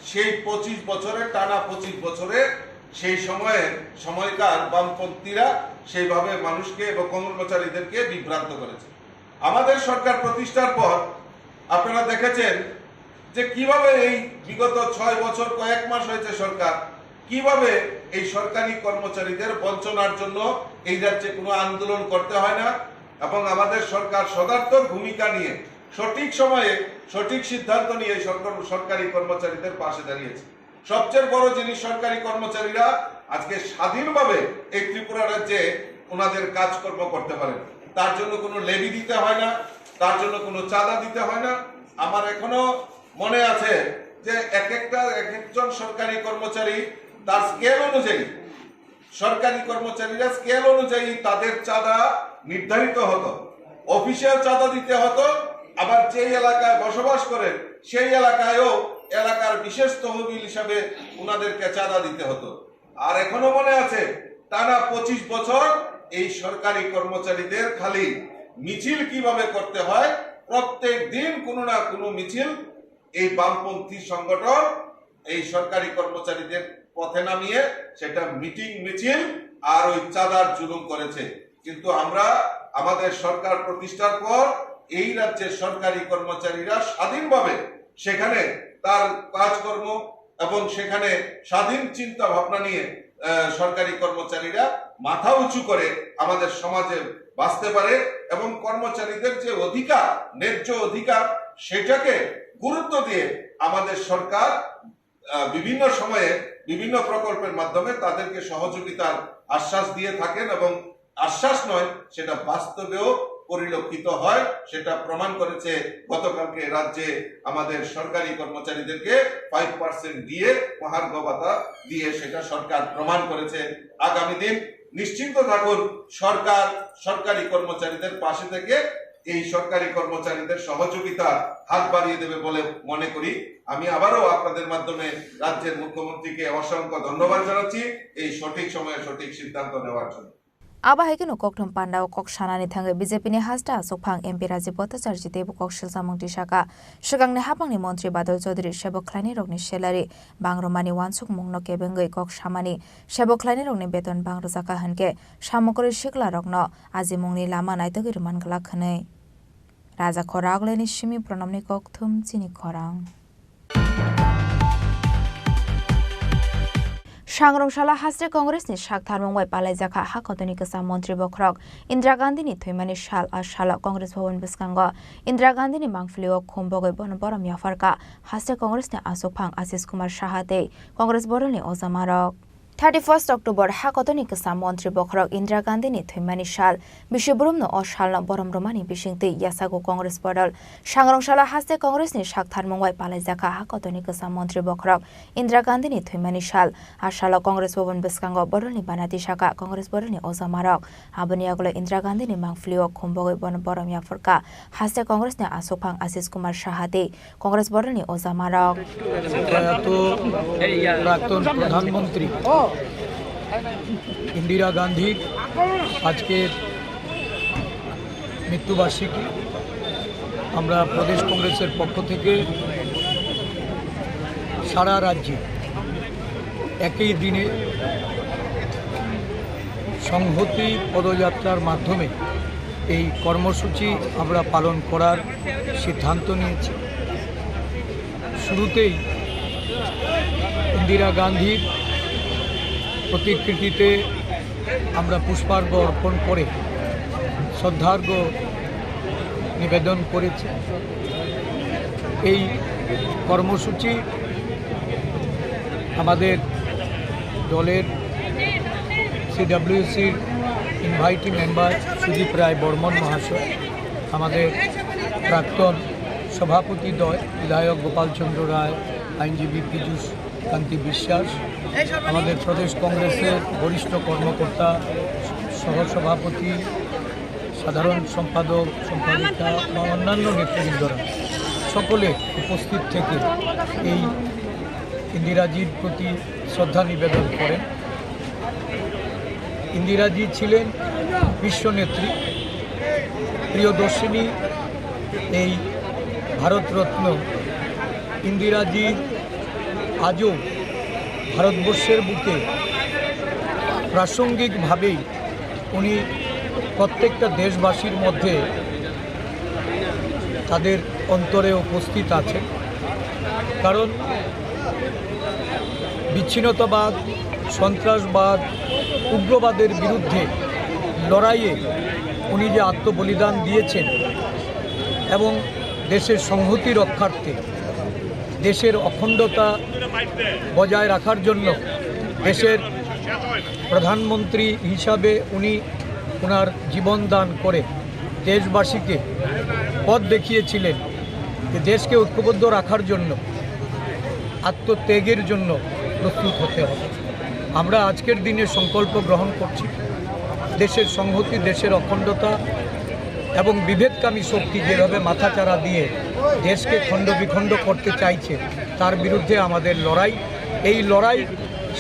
সেই 25 বছরে টানা 25 বছরে সেই সময়কার বামপন্থীরা সেইভাবে মানুষকে এবং কর্মচারীদেরকে বিভ্রান্ত করেছে। আমাদের সরকার প্রতিষ্ঠার পর আপনারা দেখেছেন যে কিভাবে এই বিগত 6 বছর কয়েক মাস হয়েছে সরকার কিভাবে এই সরকারি কর্মচারীদের বঞ্চনার জন্য এই রাজ্যে কোনো আন্দোলন করতে হয় না এবং আমাদের সরকার সদার্থক ভূমিকা নিয়ে সঠিক সময়ে সঠিক সিদ্ধান্ত নিয়ে সরকারি কর্মচারীদের পাশে দাঁড়িয়েছে। সবচেয়ে বড় জিনিস সরকারি কর্মচারীরা আজকে স্বাধীনভাবে এই ত্রিপুরা রাজ্যে ওনাদের কাজকর্ম করতে পারেন। তার জন্য কোনো লেভি দিতে হয় না, তার জন্য কোনো চাঁদা দিতে হয় না। আমার এখনো মনে আছে যে এক একজন সরকারি কর্মচারী তার স্কেল অনুযায়ী সরকারি কর্মচারীরা স্কেল অনুযায়ী তাদের চাঁদা নির্ধারিত হতো, অফিসিয়াল চাঁদা দিতে হতো, আবার যে এলাকায় বসবাস করেন সেই এলাকায়ও এলাকার বিশেষ তহবিল হিসাবে ওনাদেরকে চাঁদা দিতে হতো। আর এখনো মনে আছে টানা 25 বছর এই সরকারি কর্মচারীদের খালি মিছিল কিভাবে করতে হয়, প্রত্যেক দিন কোনো না কোনো মিছিল এই বামপন্থী সংগঠন এই সরকারি কর্মচারীদের পথে নামিয়ে সেটা মিটিং মিছিল আর ওই চাঁদার জুলুম করেছে। কিন্তু আমরা আমাদের সরকার প্রতিষ্ঠার পর এই রাজ্যের সরকারি কর্মচারীরা স্বাধীনভাবে সেখানে তার কাজকর্ম এবং সেখানে স্বাধীন চিন্তা ভাবনা নিয়ে সরকারি কর্মচারীরা মাথা উঁচু করে আমাদের সমাজে বাঁচতে পারে এবং কর্মচারীদের যে অধিকার, ন্যায্য অধিকার, সেটাকে গুরুত্ব দিয়ে আমাদের সরকার বিভিন্ন সময়ে বিভিন্ন প্রকল্পের মাধ্যমে তাদেরকে সহযোগিতার আশ্বাস দিয়ে থাকেন এবং আশ্বাস নয় সেটা বাস্তবেও পরিলক্ষিত হয়। সেটা প্রমাণ করেছে গতকালকে রাজ্যে আমাদের সরকারি কর্মচারীদেরকে 5% দিয়ে মহার্ঘ ভাতা দিয়ে সেটা সরকার প্রমাণ করেছে। আগামী দিন নিশ্চিন্ত থাকুন, সরকার সরকারি কর্মচারীদের পাশে থেকে এই সরকারি কর্মচারীদের সহযোগিতা হাত বাড়িয়ে দেবে বলে মনে করি। আমি আবারও আপনাদের মাধ্যমে রাজ্যের মুখ্যমন্ত্রীকে অসংখ্য ধন্যবাদ জানাচ্ছি এই সঠিক সময়ে সঠিক সিদ্ধান্ত নেওয়ার জন্য। Aba haikino kokthum panda o kok sanani thangai BJP ni hasta sophang MP Rajiv Bhattacharya debu kok silsamung tisaka sigangne hapangni mantri Badal Chaudhary sebok khlaini rokni salary bangromani wansuk mungno kebengai kok samani sebok khlaini rokni beton bangrojaka hanke samokori sikla rokno ajimungni lama naitogir mangala khnai Raja Khoragleni simi pranamni kokthum Chini Khorang Sangrongshalla Hastre Congress ni Shak Tharmongwai Palaijaka Hakotoni Kasa Mantri Bokrok Indira Gandhi ni Thuimani Shal Ashala Congress Bhavan Biskango Indira Gandhi ni Mangflio Khombogoi Bonoboram Yafarka Hastre Congress ni Asopang Asis Kumar Shahate Congress Boral ni Ozamarok 31 October Hakotoni Kasa Mantri Bokrok Indira Gandhi ni Thuimani Shal Bishiburum no Oshal no Borom Romani Bishingti Yasago Congress Boral Sangrongshalla Hastre Congress ni Shak Tharmongwai Palaijaka Hakotoni Kasa Mantri Bokrok Indira Gandhi ni Thuimani Shal Ashala Congress Bhavan Biskango Boral ni Banati Shaka Congress Boral ni Ozamarok Abani Agolo Indira Gandhi ni Mangflio Khombogoi Bonoboram Yafarka Hastre Congress ni Asopang Asis Kumar Shahate Congress Boral ni Ozamarok প্রাক্তন প্রধানমন্ত্রী ইন্দিরা গান্ধীর আজকের মৃত্যুবার্ষিকী আমরা প্রদেশ কংগ্রেসের পক্ষ থেকে সারা রাজ্যে একই দিনে সংহতি পদযাত্রার মাধ্যমে এই কর্মসূচি আমরা পালন করার সিদ্ধান্ত নিয়েছি শুরুতেই ইন্দিরা গান্ধীর প্রতিকৃতিতে আমরা পুষ্পার্ঘ্য অর্পণ করে শ্রদ্ধার্ঘ্য নিবেদন করেছি এই কর্মসূচি আমাদের দলের সিডব্লিউসির ইনভাইটি মেম্বার সুদীপ রায় বর্মন মহাশয় আমাদের প্রাক্তন সভাপতি দয় বিধায়ক গোপালচন্দ্র রায় আইনজীবী পীযূষ কান্তি বিশ্বাস আমাদের প্রদেশ কংগ্রেসের বরিষ্ঠ কর্মকর্তা সহসভাপতি সাধারণ সম্পাদক সম্পাদিকা বা অন্যান্য নেতৃবৃন্দরা সকলে উপস্থিত থেকে এই ইন্দিরাজির প্রতি শ্রদ্ধা নিবেদন করেন ইন্দিরাজি ছিলেন বিশ্বনেত্রী প্রিয়দর্শিনী এই ভারতরত্ন ইন্দিরাজির আজও ভারতবর্ষের বুকে প্রাসঙ্গিকভাবেই উনি প্রত্যেকটা দেশবাসীর মধ্যে তাদের অন্তরে উপস্থিত আছেন কারণ বিচ্ছিন্নতাবাদ সন্ত্রাসবাদ উগ্রবাদের বিরুদ্ধে লড়াইয়ে উনি যে আত্মবলিদান দিয়েছেন এবং দেশের সংহতি রক্ষার্থে দেশের অখণ্ডতা বজায় রাখার জন্য দেশের প্রধানমন্ত্রী হিসাবে উনি ওনার জীবন দান করে দেশবাসীকে পথ দেখিয়েছিলেন যে দেশকে ঐক্যবদ্ধ রাখার জন্য আত্মত্যাগের জন্য প্রস্তুত হতে হবে আমরা আজকের দিনে সংকল্প গ্রহণ করছি দেশের সংহতি দেশের অখণ্ডতা এবং বিভেদকামী শক্তি যেভাবে মাথাচাড়া দিয়ে দেশকে খণ্ড বিখণ্ড করতে চাইছে তার বিরুদ্ধে আমাদের লড়াই এই লড়াই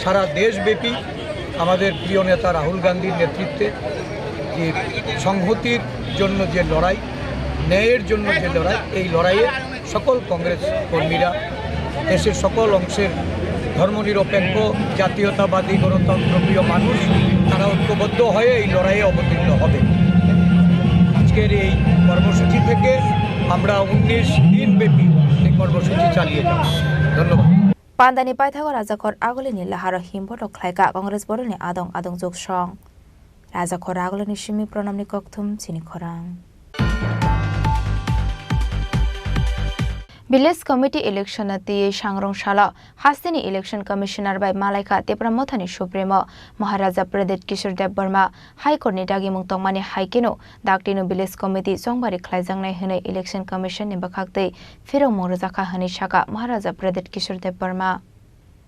সারা দেশব্যাপী আমাদের প্রিয় নেতা রাহুল গান্ধীর নেতৃত্বে যে সংহতির জন্য যে লড়াই ন্যায়ের জন্য যে লড়াই এই লড়াইয়ে সকল কংগ্রেস কর্মীরা দেশের সকল অংশের ধর্মনিরপেক্ষ জাতীয়তাবাদী গণতন্ত্রপ্রিয় মানুষ তারা ঐক্যবদ্ধ হয়ে এই লড়াইয়ে অবতীর্ণ হবে আজকের এই কর্মসূচি থেকে আমরা 19 দিনব্যাপী এই কর্মসূচি চালিয়ে যাব ধন্যবাদ Pandani Paithago Rajakor Agolini Laharo Himboto Klaika Congress Boroni Adong Adong Joksong Rajakor Agolini Shimi Pronamni Kokthum Chini Khorang Village Committee Election at the Sangrongshalla Hastini Election Commissioner by Malaika Tepramothani Supremo Maharaja Pradet Kishore Dev Burma High Court Nidagi Mungtongmani Haikino Daktino Village Committee Songbari Klaizangnai Hune Election Commission ni Bakakte Firo Morozaka Hani Shaka Maharaja Pradet Kishore Dev Burma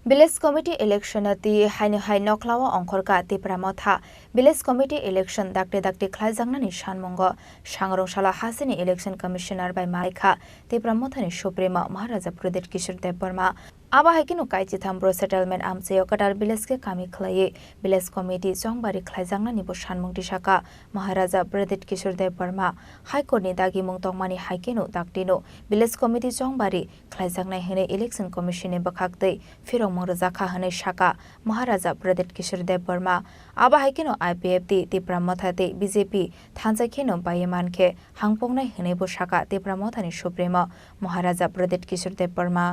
Village Committee Election at the Hai Noklawa Onkorka Tepramotha Village Committee Election Dakte Klaizangnani Shanmongo Sangrongshalla Hastini Election Commissioner by Malaika Tepramothani Supremo Maharaja Pradet Kishore Dev Burma आबा हाइकिनो काइचि थामब्रो settlement आमसे कटार village के कामी खलाये village committee चंगबारी खलाइजांना निबो सानमुंगति साका महाराजा Pradeep Kishore Dev Verma high court नि दागी मुंग तंगमानी हाइकेनो दागटिनो village committee चंगबारी खलाइजांनाय हने election commission ने बखाकदै फिरंग मंगरजाखा हने साका महाराजा प्रदीप किशोर देव वर्मा आबा हाइकेनो आईपीएफ दी तिप्रा मथाते बीजेपी थानजाखेनो बायमानखे हांपोंनाय हने बो साका तिप्रा मथानि सुप्रीम महाराजा प्रदीप किशोर देव वर्मा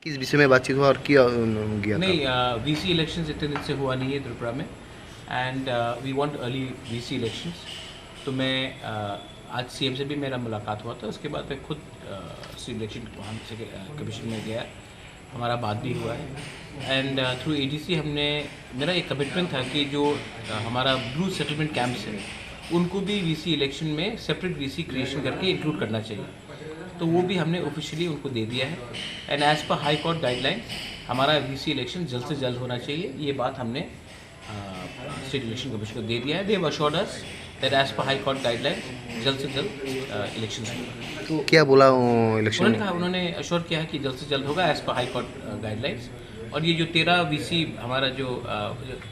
किस विषय में बातचीत हुआ और क्या गया नहीं, वीसी इलेक्शंस इतने दिन से हुआ नहीं है त्रिपुरा में and we want early VC elections. तो मैं आज सीएम से भी मेरा मुलाकात हुआ था, उसके बाद मैं खुद इलेक्शन वहाँ से कमीशन में गया, हमारा बात भी हुआ है एंड थ्रू एडीसी हमने मेरा एक कमिटमेंट था कि जो हमारा ब्लू सेटलमेंट कैंप्स है उनको भी वीसी इलेक्शन में सेपरेट वीसी क्रिएशन करके इंक्लूड करना चाहिए। तो वो भी हमने ऑफिशियली उनको दे दिया है and as per high court guideline हमारा वीसी इलेक्शन जल्द से जल्द होना चाहिए, ये बात हमने स्टेट इलेक्शन कमीशन को दे दिया है। They have assured us that as per high court guideline जल्द से जल्द इलेक्शन होगा। तो क्या बोला इलेक्शन उन्होंने अश्योर किया है कि जल्द से जल्द होगा as per high court guidelines. और ये जो 13 वीसी हमारा जो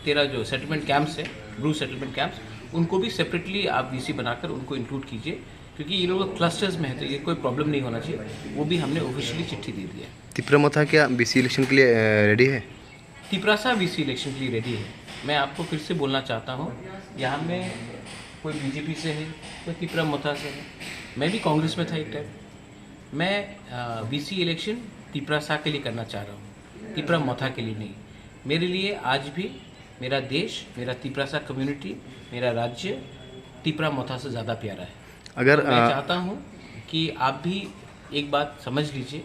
13 जो सेटलमेंट कैंप्स है, ब्लू सेटलमेंट कैंप्स, उनको भी सेपरेटली आप वीसी बनाकर उनको इंक्लूड कीजिए, क्योंकि ये लोग क्लस्टर्स में है तो ये कोई प्रॉब्लम नहीं होना चाहिए। वो भी हमने ऑफिशियली चिट्ठी दे दी है। तिप्रा मथा क्या बीसी इलेक्शन के लिए रेडी है? तिप्रासा बीसी इलेक्शन के लिए रेडी है। मैं आपको फिर से बोलना चाहता हूँ, यहाँ में कोई बीजेपी से है, कोई तिप्रा मथा से है, मैं भी कांग्रेस में था एक टाइम। मैं बीसी इलेक्शन तिप्रासा के लिए करना चाह रहा हूँ, तिप्रा मथा के लिए नहीं। मेरे लिए आज भी मेरा देश, मेरा तिप्रासा कम्युनिटी, मेरा राज्य तिप्रा मथा से ज़्यादा प्यारा है। अगर तो मैं चाहता हूँ कि आप भी एक बात समझ लीजिए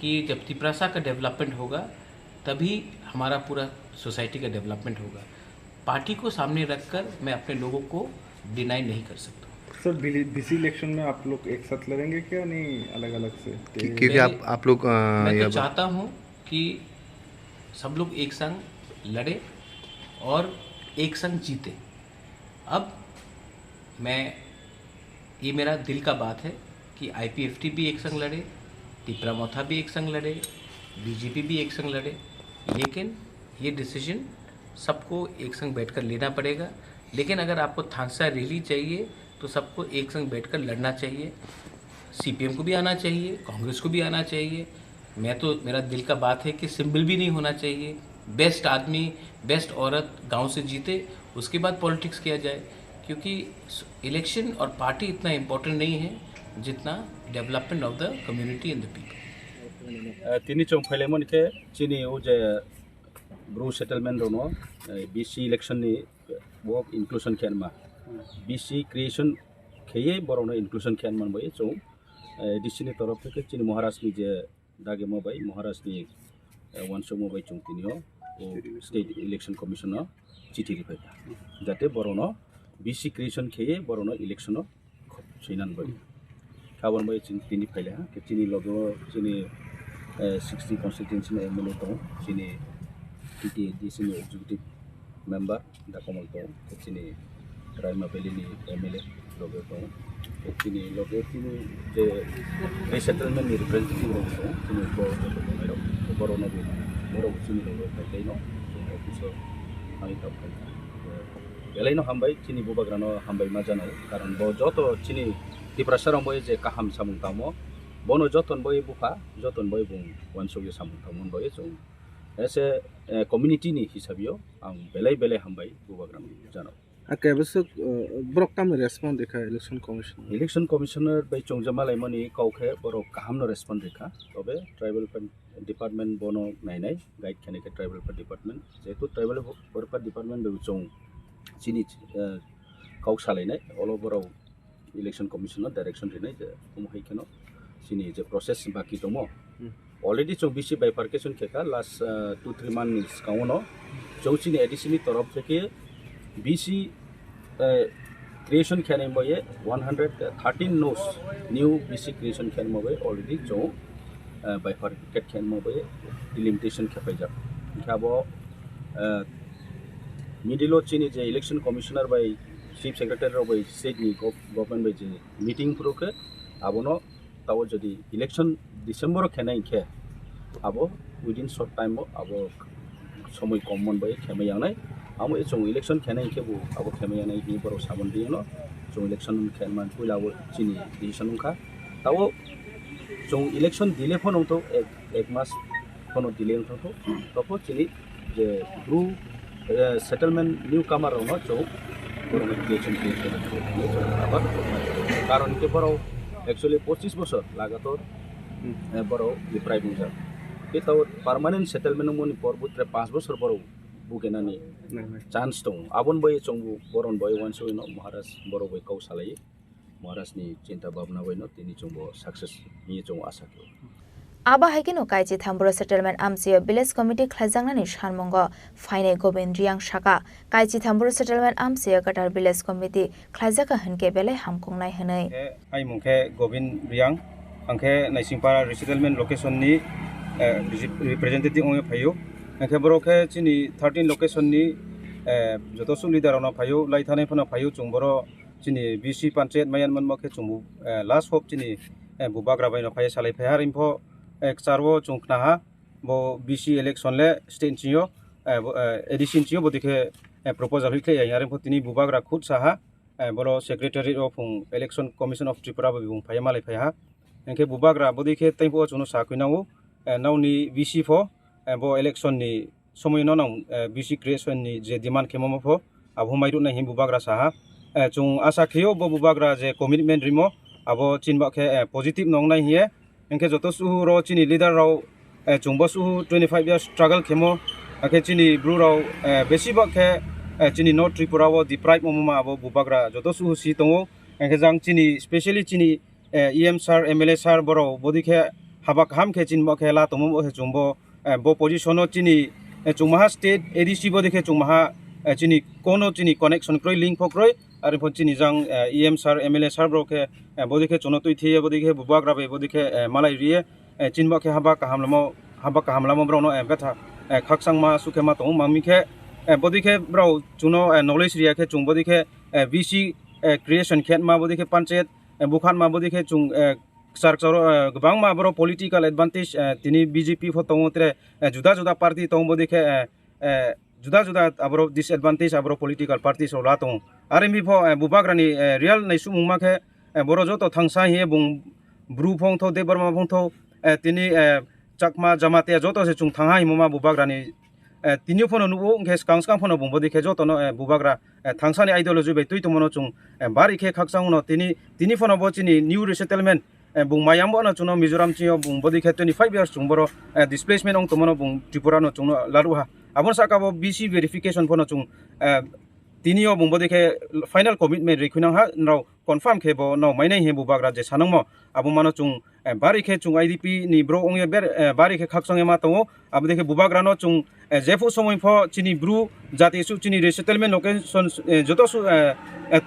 कि जब तिप्रासा का डेवलपमेंट होगा तभी हमारा पूरा सोसाइटी का डेवलपमेंट होगा। पार्टी को सामने रखकर मैं अपने लोगों को डिनाई नहीं कर सकता। सर बीसी इलेक्शन में आप लोग एक साथ लड़ेंगे क्या, नहीं अलग अलग से? क्योंकि आप लोग मैं तो चाहता हूँ कि सब लोग एक संग लड़े और एक संग जीते। अब मैं ये मेरा दिल का बात है कि आईपीएफटी भी एक संग लड़े, तिप्रा मथा भी एक संग लड़े, बीजेपी भी एक संग लड़े, लेकिन ये डिसीजन सबको एक संग बैठकर लेना पड़ेगा। लेकिन अगर आपको थांसा रैली चाहिए तो सबको एक संग बैठकर लड़ना चाहिए। सीपीएम को भी आना चाहिए, कांग्रेस को भी आना चाहिए। मैं तो मेरा दिल का बात है कि सिंबल भी नहीं होना चाहिए। बेस्ट आदमी, बेस्ट औरत गांव से जीते, उसके बाद पॉलिटिक्स किया जाए, क्योंकि इलेक्शन और पार्टी इतना इम्पोर्टेंट नहीं है जितना development of the community and the people. तिनी चौं फैलेमन के चिनी वो जे ब्रू सेटलमेंट दोनों बीसी इलेक्शन नि वो इंक्लूशन खेन मा बीसी क्रिएशन खेये बरोनो इंक्लूशन खेन मन बये चौं डिसी नि तरफ के चिनी महाराज नि जे दागे मोबाई महाराज नि वंशो मोबाई चौं तिनी हो स्टेट इलेक्शन कमिशन चिठी रिफाई जाते बरोनो बीसी क्रिएशन खेये बरोनो इलेक्शन छैनान बई खावन बई चिनी फैले हा के चिनी लगो चिनी 60 कॉन्स्टिट्यूंसी में एमएलए तो चिनी टीटी डिसी एग्जीक्यूटिव मेंबर दा कमल तो चिनी रायमा बेली नि एमएलए लगो तो चिनी लगो चिनी जे रिसेटलमेंट नि रिप्रेजेंटेटिव तो चिनी को बरोनो बरो चिनी लगो फैले नो ऑफिसर आइ तब बेलायनो हामबाय चिनी बुबाग्रानो हामबाय मा जानो कारण बो जतो चिनी तिप्रासारम बय जे काहाम सामुं तामो बोनो जतन बय बुफा जतन बय बुं वानसोगे सामुं तामोन बय जों एसे कम्युनिटी नि हिसाबियो आं बेलाय बेलाय हामबाय बुबाग्रानो जानो आकेबसक ब्रकटाम रेस्पॉन्ड देखा इलेक्शन कमिशनर बाय चंगजामालाय मनि काउखे बरो काहामनो रेस्पॉन्ड देखा तबे ट्राइबल डिपार्टमेंट बोनो नायनाय गाइड खेनेके ट्राइबल डिपार्टमेंट जेतु ट्राइबल डिपार्टमेंट बे जों चिनी काउ सालायनाय अल ओभराव इलेक्शन कमिशनर डायरेक्शन होनाय जे हमहायखेनो चिनी जे प्रोसेस बाकी दङ अलरेडी जों बीसी बाइफार्केशन खेका लास्ट 2-3 मान्थ्स काउनो जों चिनी एडिशननि तरफ থেকে बीसी क्रिएशन खेने मये 113 नोस न्यू बीसी क्रिएशन खेने मये अलरेडी जों बाइफार्केट खेने मये डिलिमिटेशन खेपायजा खाबो मिडिलो चिनी जे इलेक्शन कमिशनर बाय चीफ सेक्रेटरी बाय स्टेटनि गवर्नमेंट बाय जे मीटिंग प्रोके आबोनो ताव जदि इलेक्शन डिसेम्बर खेनाय खे आबो within short time abo সময় কম মনবাই খেমে ইয়াংনাই আমো এ চং ইলেকশন খেনাই খেবু আবো খেমে ইয়াংনাই হি বড় সামন দি ন চং ইলেকশন খেনমান পুইলাবো চিনি ডিসিশন খা তাও চং ইলেকশন দিলে ফোন তো এক মাস ফোন দিলে তো তপো চিনি যে ব্রু সেটেলমেন্ট নিউ কামার ন চং বড় ইলেকশন আবার কারণ কে বড় एक्चुअली 25 বছর লাগাতর বড় বিপ্রায় বুঝা এটাও পার্মানেন্ট সেটেলমেন্ট মনি পরবুত্রে 5 বছর বড় বুকেনানি চান্স দं আবন বই চংবু বরন বই ওয়ানসো ন মহারাজ বড় বই কৌশালাই মহারাজনি চিন্তা ভাবনা বই ন তিনি চংবু সাকসেস নি চং আশা কে আবা হাইকেনো কাইজি থাম্বুর সেটেলমেন্ট আমসিও ভিলেজ কমিটি খাইজাংনানি সানমঙ্গ ফাইনে গোবিন্দ রিয়াং শাকা কাইজি থাম্বুর সেটেলমেন্ট আমসিও কাটার ভিলেজ কমিটি খাইজাকা হনকে বেলে হামকুंनाय हनै आइ मुखे गोविंद रियां आंखे नाइसिंपारा रिसेटलमेंट लोकेशन नि रिप्रेजेंटेटिव ओंगे फायो आंखे बरोखे चिनि 13 लोकेशन नि जतसु लिडार न फायो लाइथाने फना फायो चुंबरो चिनि बीसी पंचायत मायान मन मखे चुंबु लास्ट होप चिनि बुबाग्रा बायनो फाय सालाय फायार इनफो एक चारवो चुंखनाहा बो बीसी इलेक्शन ले स्टेट चियो एडिशन चियो बदिखे प्रपोजल हिखे यारे फतिनि बुबाग्रा खुद साहा बरो secretary of election commission of Tripura बुं फाय मालाय फायहा एंखे बुबाग्रा बदिखे तैपो चुनो साखैनाव नावनि बीसी फो बो इलेक्शन नि समय नाव बीसी क्रिएशन नि जे डिमांड खेमो फो आबो माइरु ना हिम बुबाग्रा साहा चुं आशा खियो बो बुबाग्रा जे कमिटमेंट रिमो आबो चिनबाखे पॉजिटिव नंगनाय हिए एंखे जतसु रो चिनि लीडर राव चुंबसु 25 इयर्स स्ट्रगल खेमो आखे चिनि ब्रु राव बेसिबाखे चिनि नॉर्थ त्रिपुरा वो डिप्राइव ममा आबो बुबाग्रा जतसु सी दंगो एंखे जां चिनि स्पेशली चिनि ईएम सर एमएलए सर बरो बदिखे हाबा खाम खे चिनबाखे ला तमो हे चुंबो बो पोजिशनो चिनि चुंमाहा स्टेट एडीसी बदिखे चुंमाहा चिनि कोनो चिनि कनेक्शन क्रय लिंक फक्रय आरो फो चिनि जां ईएम सर एमएलए सर ब्रोखे बदिखे चुनो तुइथे बदिखे बुबाग्रा बे बदिखे मालाय रिए चिनबाखे हाबा काहामलामो ब्रोनो एबेथा खाकसांमा सुखेमा तो मामिखे बदिखे ब्रो चुनो नॉलेज रियाखे चुं बदिखे बीसी क्रिएशन खेत मा बदिखे पंचायत बुखान मा बदिखे चुं सरकार गोबां मा ब्रो पॉलिटिकल एडवांटेज तिनि बीजेपी फतोंत्रे जुदा जुदा पार्टी तो बदिखे जुदा जुदा आब्रो डिसएडवांटेज आब्रो पॉलिटिकल पार्टी सो लातो आरो मिफो बुबाग्रानि रियल नाइसु मुमाखे बरो जतो थांसा हिए बुं ब्रु फंथो देबरमा फंथो तिनि चाकमा जमाते जतो से चुं थांहा हिमुमा बुबाग्रानि तिनि फनो नुबो केस कांसकां फनो बुंबो दिखे जतो न बुबाग्रा थांसानि आइडियोलॉजी बे तुइ तमनो चुं बारिखे खाकसां न तिनि फनो बचिनि न्यू रिसेटलमेंट बुं मायामबो न चुनो मिजोराम चियो बुं बदिखे 25 इयर्स चुं बरो डिस्प्लेसमेंट ओं तमनो बुं त्रिपुरा न चुं लारुहा आबन साकाबो बीसी वेरिफिकेशन फनो चुं तिनियो बुं बदिखे फाइनल कमिटमेंट रिखुनां हा नाव कन्फर्म खेबो नाव माइनाय हे बुबाग्रा जे सानंमो आबो मानो चुं बारिखे चुं आईडीपी नि ब्रो ओंगे बेर बारिखे खाकसंगे मा तंगो आबो देखे बुबाग्रा न चुं जेफु समय फो चिनि ब्रु जाति सु चिनि रिसेटलमेंट लोकेशन जतो सु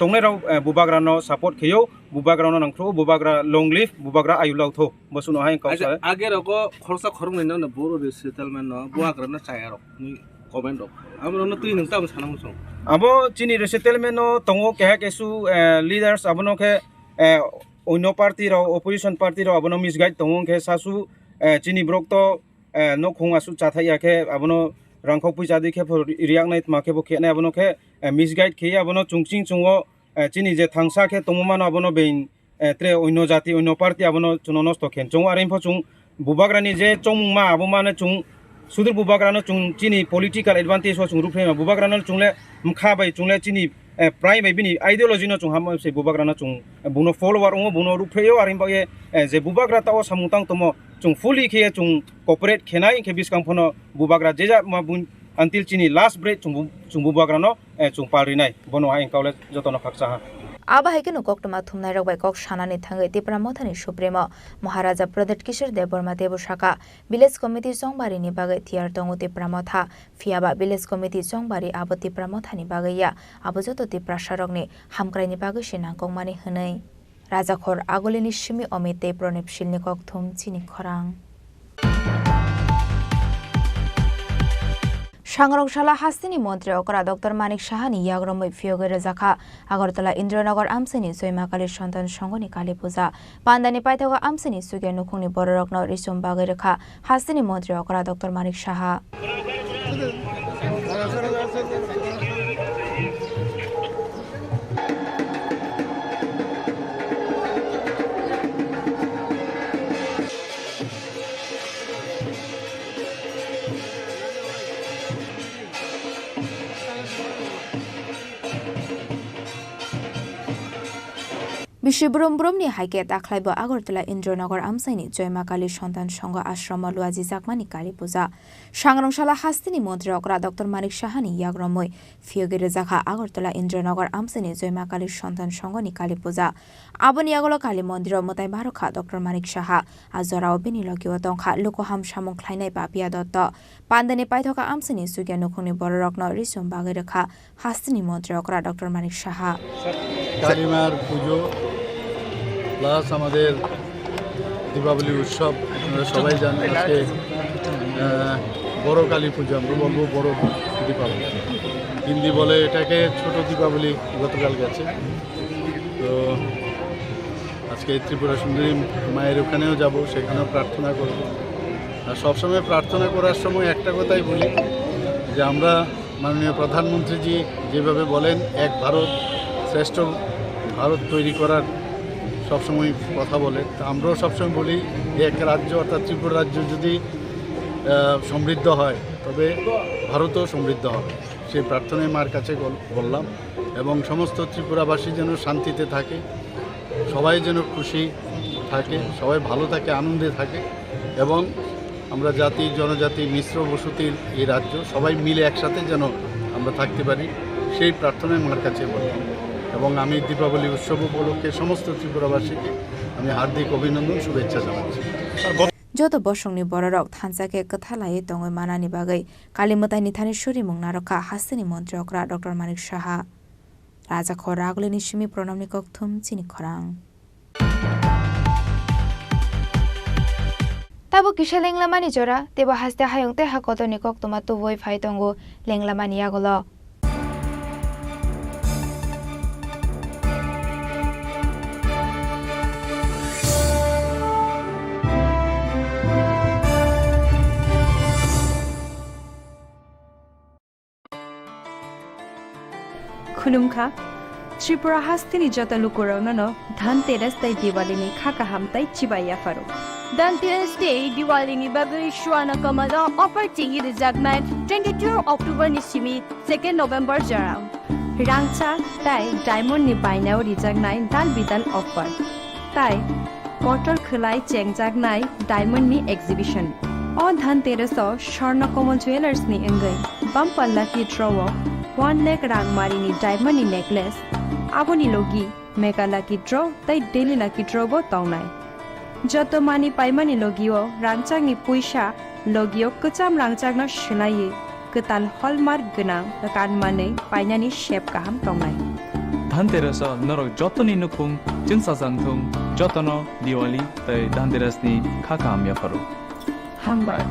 तंगने राव बुबाग्रा न सपोर्ट खेयो बुबाग्रा न नंख्रो बुबाग्रा लॉन्ग लिव बुबाग्रा आयुलाव थो बसुनो हाय काउसा आगे रको खरसा खरंग न बोरो रिसेटलमेंट न बुबाग्रा न चायारो नि कमेन्ट दं आमनो तुइ नंता सानांगो सं आबो चिनि रिसेटलमेंट न तंगो केहा केसु लीडर्स आबनो के अन्य पार्टी राव अपोजिशन पार्टी राव आबनो मिसगाइड तंगो के सासु चिनि ब्रक तो न खोंगासु चाथायाखे आबनो रांखौ फैसा दिखे रियाक नाइट माखे बो खेने आबनो के मिसगाइड खे आबनो चुंचिं चुंगो चिनि जे थांसा के तंगमान आबनो बेन त्रे अन्य जाति अन्य पार्टी आबनो चुनो नस्त खेन चुं आरो इनफो चुं बुबाग्रानि जे चंमा आबो माने चुं सुदुर बुबाग्रानो चुं चिनि पॉलिटिकल एडवांटेज हो चुं रुफ्रेमा बुबाग्रानो चुंले मखा बाय चुंले चिनि प्राइम बिनि आइडियोलॉजी न चुं हाम से बुबाग्रानो चुं बुनो फॉलोअर ओंगो बुनो रुफ्रेयो आरो इनबागे जे बुबाग्रा ताओ सामुतां तमो चुं फुली खे चुं कोऑपरेट खेनाय के बिसकां फनो बुबाग्रा जेजा मा बुन अंतिल चिनि लास्ट ब्रेक चुं बुबाग्रानो चुं पारिनाय बनो हा एंकावले जतनो खाकसा आबा हाइकेनो कोक्टमा थुमनाय रगबाय कोक सानानि थाङै तिप्रा मथानि सुप्रेम महाराजा प्रदत्त किशोर देवबर्मा देबशाखा विलेज कमिटी संबारिनि बागै थियार दङ तिप्रा मथा फियाबा विलेज कमिटी संबारि आबो तिप्रा मथानि बागैया आबो जतो तिप्रा सरगनि हामक्राइनि बागै सिनांगमानि हनै राजाखर आगलिनि सिमि अमिते प्रणेपशिलनि कोकथुम चिनि खरां সাংরংশালা হাস্তিনি মন্ত্রী অকরা ডক্টর মানিক সাহানি ইয়াগ্রমই ফিয়োগের জাখা আগরতলা ইন্দ্রনগর আমসিনি জয়মাকালীর সন্তান সংগনি কালী পূজা পান্দানি পাইথাগা আমসিনি সুগে নুখুংনি বড়রত্ন রিসুম বাগে রেখা হাস্তিনি মন্ত্রী অকরা ডক্টর মানিক সাহা বিশ্ব ব্রহ্মব্রহ্মনি হাইকে দাখলাইব আগরতলা ইন্দ্রনগর আমসাইনি জয়মাকালীর সন্তান সংঘ আশ্রম লুয়াজি জাকমানি কালী পূজা সাংরংশালা হাস্তিনি মন্ত্রী অকরা ডক্টর মানিক সাহানি ইয়াগ্রমই ফিয়োগেরে জাখা আগরতলা ইন্দ্রনগর আমসাইনি জয়মাকালীর সন্তান সংঘনি কালী পূজা আবনি আগলো কালী মন্দির মতাই বারখা ডক্টর মানিক সাহা আজরাও বিনিলগিও তংখা লোকহাম সামং খ্লাইনাই পাপিয়া দত্ত পান্দানি পাইথকা আমসাইনি সুগিয়া নুখুনি বড়রত্ন রিসুম বাগে রেখা হাস্তিনি মন্ত্রী অকরা ডক্টর মানিক সাহা কালীমার পুজো প্লাস আমাদের দীপাবলি উৎসব আপনারা সবাই জানেন আজকে বড় কালী পুজো আমরা বলবো বড় দীপাবলি হিন্দি বলে এটাকে ছোট দীপাবলি গতকাল গেছে তো আজকে ত্রিপুরা সুন্দরী মায়ের ওখানেও যাব সেখানেও প্রার্থনা করব আর সবসময় প্রার্থনা করার সময় একটা কথাই বলি যে আমরা মাননীয় প্রধানমন্ত্রীজি যেভাবে বলেন এক ভারত শ্রেষ্ঠ ভারত তৈরি করার সবসময় কথা বলে তা আমরাও সবসময় বলি যে এক রাজ্য অর্থাৎ ত্রিপুরা রাজ্য যদি সমৃদ্ধ হয় তবে ভারতও সমৃদ্ধ হবে সেই প্রার্থনায় মার কাছে বললাম এবং সমস্ত ত্রিপুরাবাসী যেন শান্তিতে থাকে সবাই যেন খুশি থাকে সবাই ভালো থাকে আনন্দে থাকে এবং আমরা জাতি জনজাতি মিশ্র বসতির এই রাজ্য সবাই মিলে একসাথে যেন আমরা থাকতে পারি সেই প্রার্থনায় মার কাছে বললাম এবং আমি দীপাবলি উৎসব উপলক্ষে সমস্ত ত্রিপুরাবাসীকে আমি হার্দিক অভিনন্দন শুভেচ্ছা জানাচ্ছি যত বসংনি বড়রক থানসাকে কথালাই দঙ্গই মানানি বাগৈ কালীমতাই নিথানেশ্বরী মুংনারকা হাস্তিনি মন্ত্রী অকরা ডক্টর মানিক সাহা রাজা খ রাগলিনি সিমি প্রণামনি ককথুম চিনি খরাং তাবো কিসা লেংলামানি জরা তেবা হাসতে হায়ংতে হাকতনি ককতমা তুবই ফাইতঙ্গো লেংলামানি আগলো खुलुमखा त्रिपुरा हास्तिनी जता लुकुराउन धनतेरस तै दिवालीनि खाका हामताई चिबाइया फारो धनतेरस डे दिवालीनि बागै शुआना कमला अफर टिंगी रिजार्टमेंट 22 अक्टोबर निसिमी 2 नोभेम्बर जराम रांचा ताई डायमंड नि बायनाव रिजागनाय दान बिदान अफर ताई बटल खलाय चेंगजागनाय डायमंड नि एक्जिबिशन अ धनतेरस स्वर्णकमल ज्वेलर्स नि अंगै बम्पल्ला की ड्रव 1 लाख रांगमारिनि डायमंड नेकलेस आबोनि लोगी मेगा लाकी ड्र तै डेली लाकी ड्र बो तौनाय जत मानि पाइमानि लोगियो रांचांनि पैसा लोगियो कचाम रांचांना शिलाये कताल हलमार्क गोनां कानमानै पाइनानि शेप गाहाम तौनाय धनतेरस नरक जतनि नुखुं जिंसाजांथुं जतन दिवाली तै धनतेरसनि खाखाम याफारो हामबाय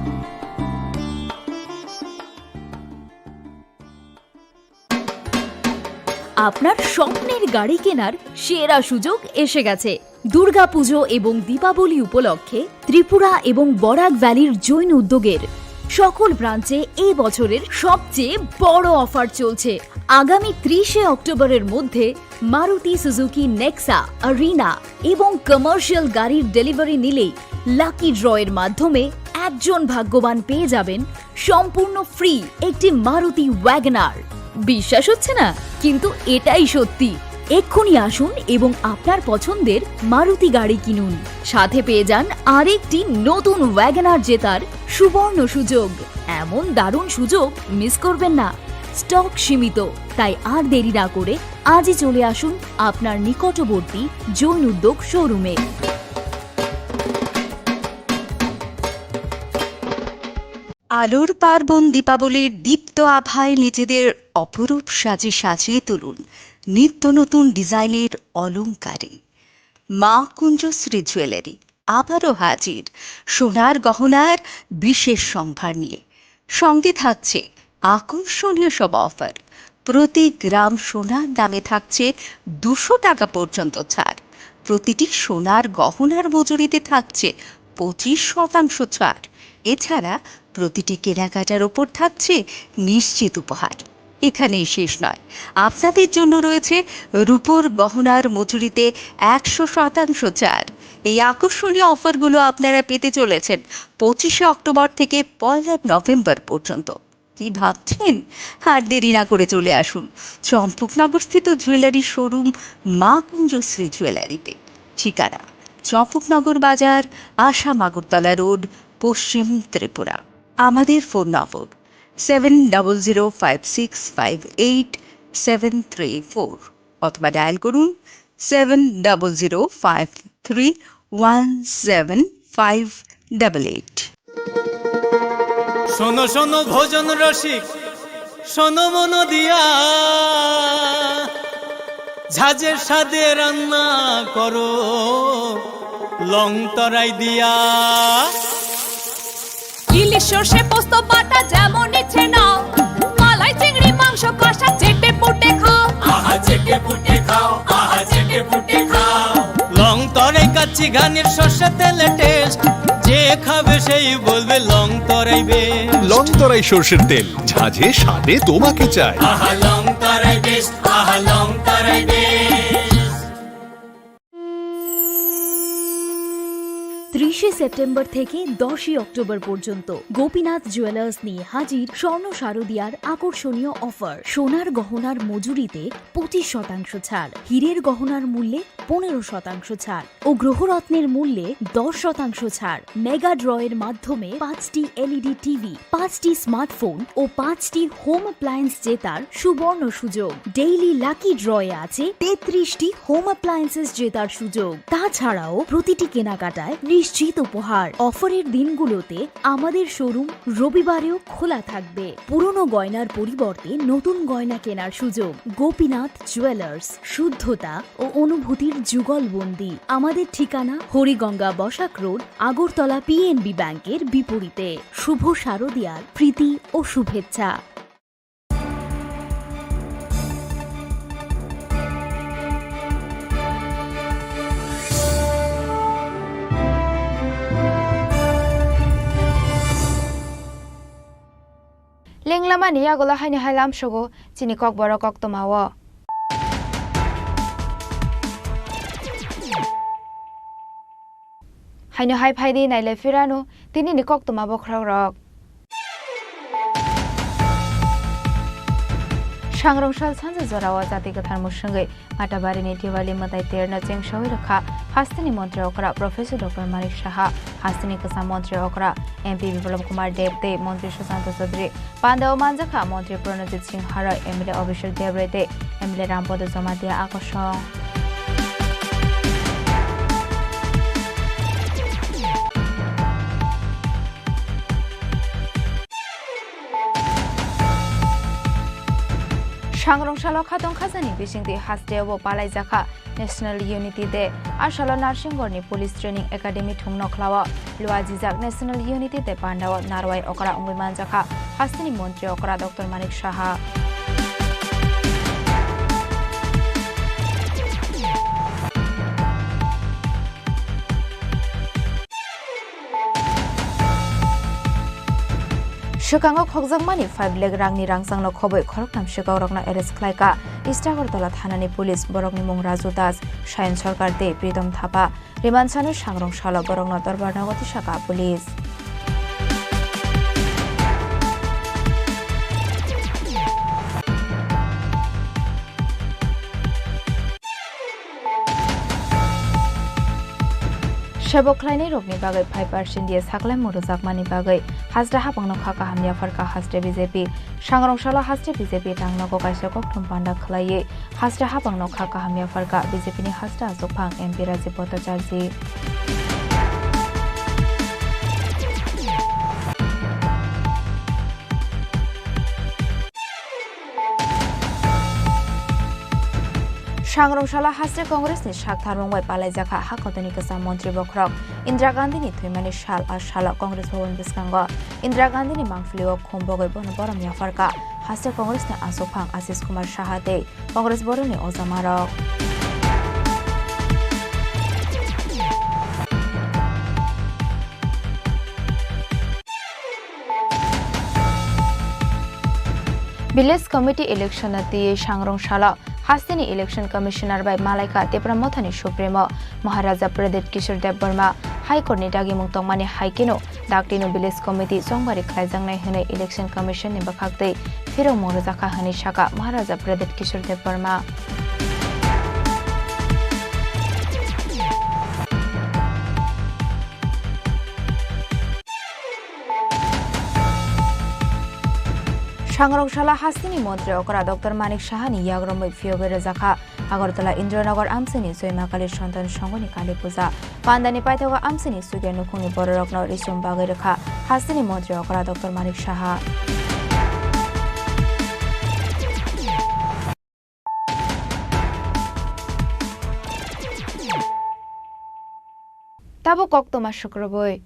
আপনার স্বপ্নের গাড়ি কেনার সেরা সুযোগ এসে গেছে দুর্গাপুজো এবং দীপাবলি উপলক্ষে ত্রিপুরা এবং বরাক ভ্যালির জৈন উদ্যোগের সকল ব্রাঞ্চে এই বছরের সবচেয়ে বড় অফার চলছে আগামী 30 অক্টোবরের মধ্যে মারুতি সুজুকি নেক্সা আরিনা এবং কমার্শিয়াল গাড়ির ডেলিভারি নিলেই লাকি ড্রয়ের মাধ্যমে একজন ভাগ্যবান পেয়ে যাবেন সম্পূর্ণ ফ্রি একটি মারুতি ওয়াগনার বিশ্বাস হচ্ছে না কিন্তু এটাই সত্যি এক্ষুনি আসুন এবং আপনার পছন্দের মারুতি গাড়ি কিনুন সাথে পেয়ে যান আরেকটি নতুন ওয়াগনার জেতার সুবর্ণ সুযোগ এমন দারুণ সুযোগ মিস করবেন না স্টক সীমিত তাই আর দেরি না করে আজই চলে আসুন আপনার নিকটবর্তী জৈন উদ্যোগ শোরুমে আলোর পার্বণ দীপাবলির দীপ্ত আভায় নিজেদের অপরূপ সাজে সাজিয়ে তুলুন নিত্য নতুন ডিজাইনের অলংকারে মা কুঞ্জশ্রী জুয়েলারি আবারও হাজির সোনার গহনার বিশেষ সম্ভার নিয়ে সঙ্গে থাকছে আকর্ষণীয় সব অফার। প্রতি গ্রাম সোনার দামে থাকছে 200 টাকা পর্যন্ত ছাড়। প্রতিটি সোনার গহনার মজুরিতে থাকছে 25% ছাড়। এছাড়া প্রতিটি কেনাকাটার ওপর থাকছে নিশ্চিত উপহার। এখানেই শেষ নয়, আপনাদের জন্য রয়েছে রূপোর গহনার মজুরিতে 100% ছাড়। এই আকর্ষণীয় অফারগুলো আপনারা পেতে চলেছেন 25শে অক্টোবর থেকে 1 নভেম্বর পর্যন্ত। কি ভাবছেন? আর দেরি না করে চলে আসুন চম্পকনগরস্থিত জুয়েলারি শোরুম মা কুঞ্জশ্রী জুয়েলারিতে। ঠিকানা চম্পকনগর বাজার, আসাম আগরতলা রোড, পশ্চিম ত্রিপুরা। আমাদের ফোন নম্বর 7006587734 অথবা ডায়াল করুন 7005317588। শোনো শোনো ভোজন রসিক, শোনো মন দিয়া, ঝাঁঝের স্বাদে রান্না করো লং তরাই দিয়া। ইলিশ সর্ষে পোস্ত বাটা যেমন ইচ্ছে নাও, মালাই চিংড়ি মাংস কষা চেটে পুটে খাও, আহা চেটে পুটে খাও, আহা চেটে পুটে খাও। লং তরাই কাচ্চি ঘানির সর্ষে তেলে টেস্ট, যে খাবে সেই বলবে লং তরাই বেশ। লং তরাই সর্ষের তেল, ঝাঁঝে স্বাদে তোমাকে চাই। আহা লং তরাই বেশ, আহা লং তরাই বেশ। 30শে সেপ্টেম্বর থেকে 10ই অক্টোবর পর্যন্ত গোপীনাথ জুয়েলার্স নিয়ে হাজির স্বর্ণ শারদিয়ার আকর্ষণীয় অফার। সোনার গহনার মজুরিতে 25% ছাড়, হীরের গহনার মূল্যে 15% ছাড় ও গ্রহরত্নের মূল্যে 10% ছাড়। মেগা ড্রয়ের মাধ্যমে 5টি এলইডি টিভি, 5টি স্মার্টফোন ও 5টি হোম অ্যাপ্লায়েন্স জেতার সুবর্ণ সুযোগ। ডেইলি লাকি ড্রয়ে আছে 33টি হোম অ্যাপ্লায়েন্সেস জেতার সুযোগ। তাছাড়াও প্রতিটি কেনাকাটায় নিশ্চিত উপহার। অফারের দিনগুলোতে আমাদের শোরুম রবিবারেও খোলা থাকবে। পুরনো গয়নার পরিবর্তে নতুন গয়না কেনার সুযোগ। গোপীনাথ জুয়েলার্স, শুদ্ধতা ও অনুভূতির যুগলবন্দি। আমাদের ঠিকানা হরিগঙ্গা বসাক রোড, আগরতলা পিএনবি ব্যাংকের বিপরীতে। শুভ শারদিয়ার প্রীতি ও শুভেচ্ছা। Lenglama ni yagola haini hailam shogo chini kok boro kok tomawo. Haino hai phaidi naile firano tini ni kok tomabo khrok rok. Sangrongshal sanje jorawa jati kathar musungai Matabari ni Diwali matai terna cheng shoi rakha Hastini Montri Okra Professor Dr. Marik Shaha Hastini Kasa Montri Okra MP Biplab Kumar Devde Montri Sushant Chaudhary Pandao Manjakha Montri Pranajit Singh Hara MLA Abhishek Devrete MLA Rampod Zomatia Akoshong Sangrongshalo khatong khazani bisingti hasteo palai jakha National Unity Day Arshalo Narsingorni Police Training Academy thungno khlawa Luajijak National Unity Day pandao Narwai Okra Ungwiman jakha Hastini Montri Okra Dr. Manik Shaha Shukango khokjakmani 5 lakh rangni rangsangno khoboi khoroktam shikawrokno arrest khlaika Istagartala thanani police borokni mung Raju Das Shayan Sarkar de Pritam Thapa Rimansano Sangrongshalo borokno Dorbarnagoti Shaka police Sheboklaini rokni bagai 5% diye saklai murujakmani bagai hasra hapangno khaka hamya farka hasre BJP Sangrongshalo hasre BJP tangno ko kaisa kokthum panda khlaiye hasra hapangno khaka hamya farka BJP ni hasra ajokphang MP Rajiv Bhattacharji सांग्रंशाला हास्रे कांग्रेसनि साकथार मंबाय पालायजाखा हाखतनि गोसा मन्त्रि बख्रक इन्दिरा गान्धीनि थैमानि साल आ साला कांग्रेस भवन बिस्कांग इन्दिरा गान्धीनि मांफुलियाव खुंबगै बरम याफारका हास्रे कांग्रेसनि आसोफां आशिष कुमार साहाते कांग्रेस बरनि अजामारक village committee election सांग्रंशाला हास्तिनी election commissioner बाय मालाइका तेप्रामथानि सुप्रीमो महाराजा प्रदीप किशोर देव वर्मा हाईकोर्टनि दागि मुंतंमानि हाइकेनो दाक्टिनो विलेज कमिटी सोमबारि खायजांनाय होने इलेक्शन कमिशननि बखाक्तै फिरौ मरजाखा होनि शाखा महाराजा प्रदीप किशोर देव वर्मा सांग्रंशाला हास्तिनी मंत्री अकरा डॉक्टर मानिक साहानि याग्रमै फियोगे रजाखा आगरतला इन्द्रनगर आमसिनी जयमाकाली सन्तान संघनि काली पूजा पान्दानि पाइथागा आमसिनी सुगे नुखुंनि बररत्न रिसुम बागै रेखा हास्तिनी मंत्री अकरा डॉक्टर मानिक साहा ताबो कक्तमा शुक्रबय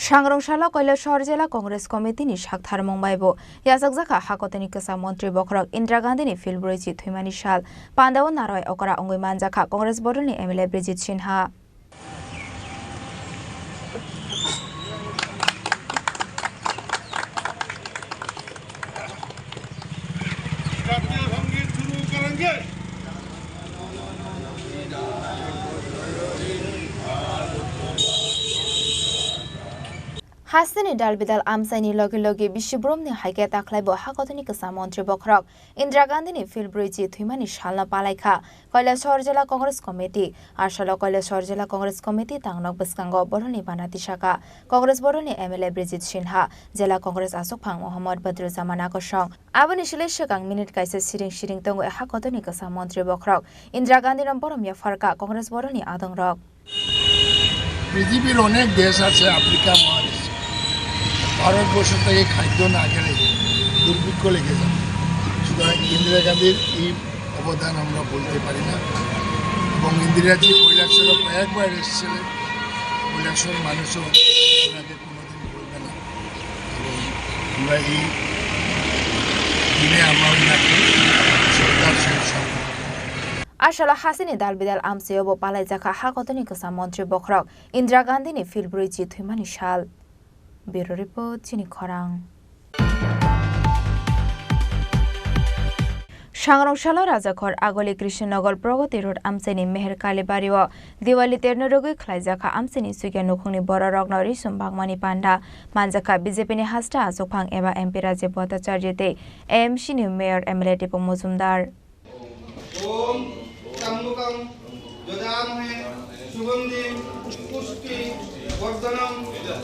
सांग्रंशाला कैलासहर जिल्ला कांग्रेस कमिटिनि साकथार मंबायबो याजाकजाखा हाकतनि गोसा मन्त्री बख्रक इन्दिरा गान्धीनि फिलब्रैजि थैमानि साल पान्दाव नाराय अकरा अंगै मानजाखा कांग्रेस बदलनि एमएलए ब्रिजित सिन्हा हास्तिनी दाल बिदाल आमसाइनि लगे लगे विश्वब्रह्मनि हाइके ताख्लाइबो हाकतनि गोसा मन्त्री बख्रक इन्दिरा गान्धीनि फिलब्रैजि थैमानि सालना पालाइखा कैलासहर जिल्ला कांग्रेस कमिटि आरसाला कैलासहर जिल्ला कांग्रेस कमिटि तांनक बस्कांग बरनि बानाति शाखा कांग्रेस बरनि एमएलए ब्रिजित सिन्हा जिल्ला कांग्रेस आसोफां मोहम्मद बद्रुज्जामान आकर्षं आबनि सिले सिगां मिनिट काइसे सिरिं सिरिं तंगो हाकतनि गोसा मन्त्री बख्रक इन्दिरा गान्धीनि बरम याफारका कांग्रेस बरनि आदंरक পৃথিবীর অনেক দেশ আছে আফ্রিকা মহাদেশে ভারতবর্ষ থেকে খাদ্য না গেলে দুর্ভিক্ষ লেগে যাবে সুতরাং ইন্দিরা গান্ধীর এই অবদান আমরা বলতে পারি না এবং ইন্দিরাজি কৈলাসহরে কয়েকবার এসেছিলেন কৈলাসহর মানুষও ওনাদের কোনোদিন বলবে না এবং আমরা এই দিনে আমরা ওনাকে সরকার সঙ্গে आशाला हासिनी दाल बिदाल आमसेयोबो पालाइजाखा हाकतनि गोसा मन्त्री बख्रक इन्दिरा गान्धीनि फिलब्रैजि थैमानि साल ब्युरो रिपोर्ट चिनी खरां सांग्रंशाला राजाखर आगोली कृष्णनगर प्रगति रोड आमसेनि मेहर कालीबारिव दिवाली तेर्नो रोगै खलाइजाखा आमसेनि सुगे नुखुंनि बर रग्न रिसुम बागमानि पान्डा मानजाखा बीजेपीनि हास्टा आसोफां एबा एमपी राजीव भट्टाचार्यते एएमसीनि मेयर एमएलए टिपु मजुमदार ओम तम्बुकं ददामहे सुगंधि पुष्टि वर्धनम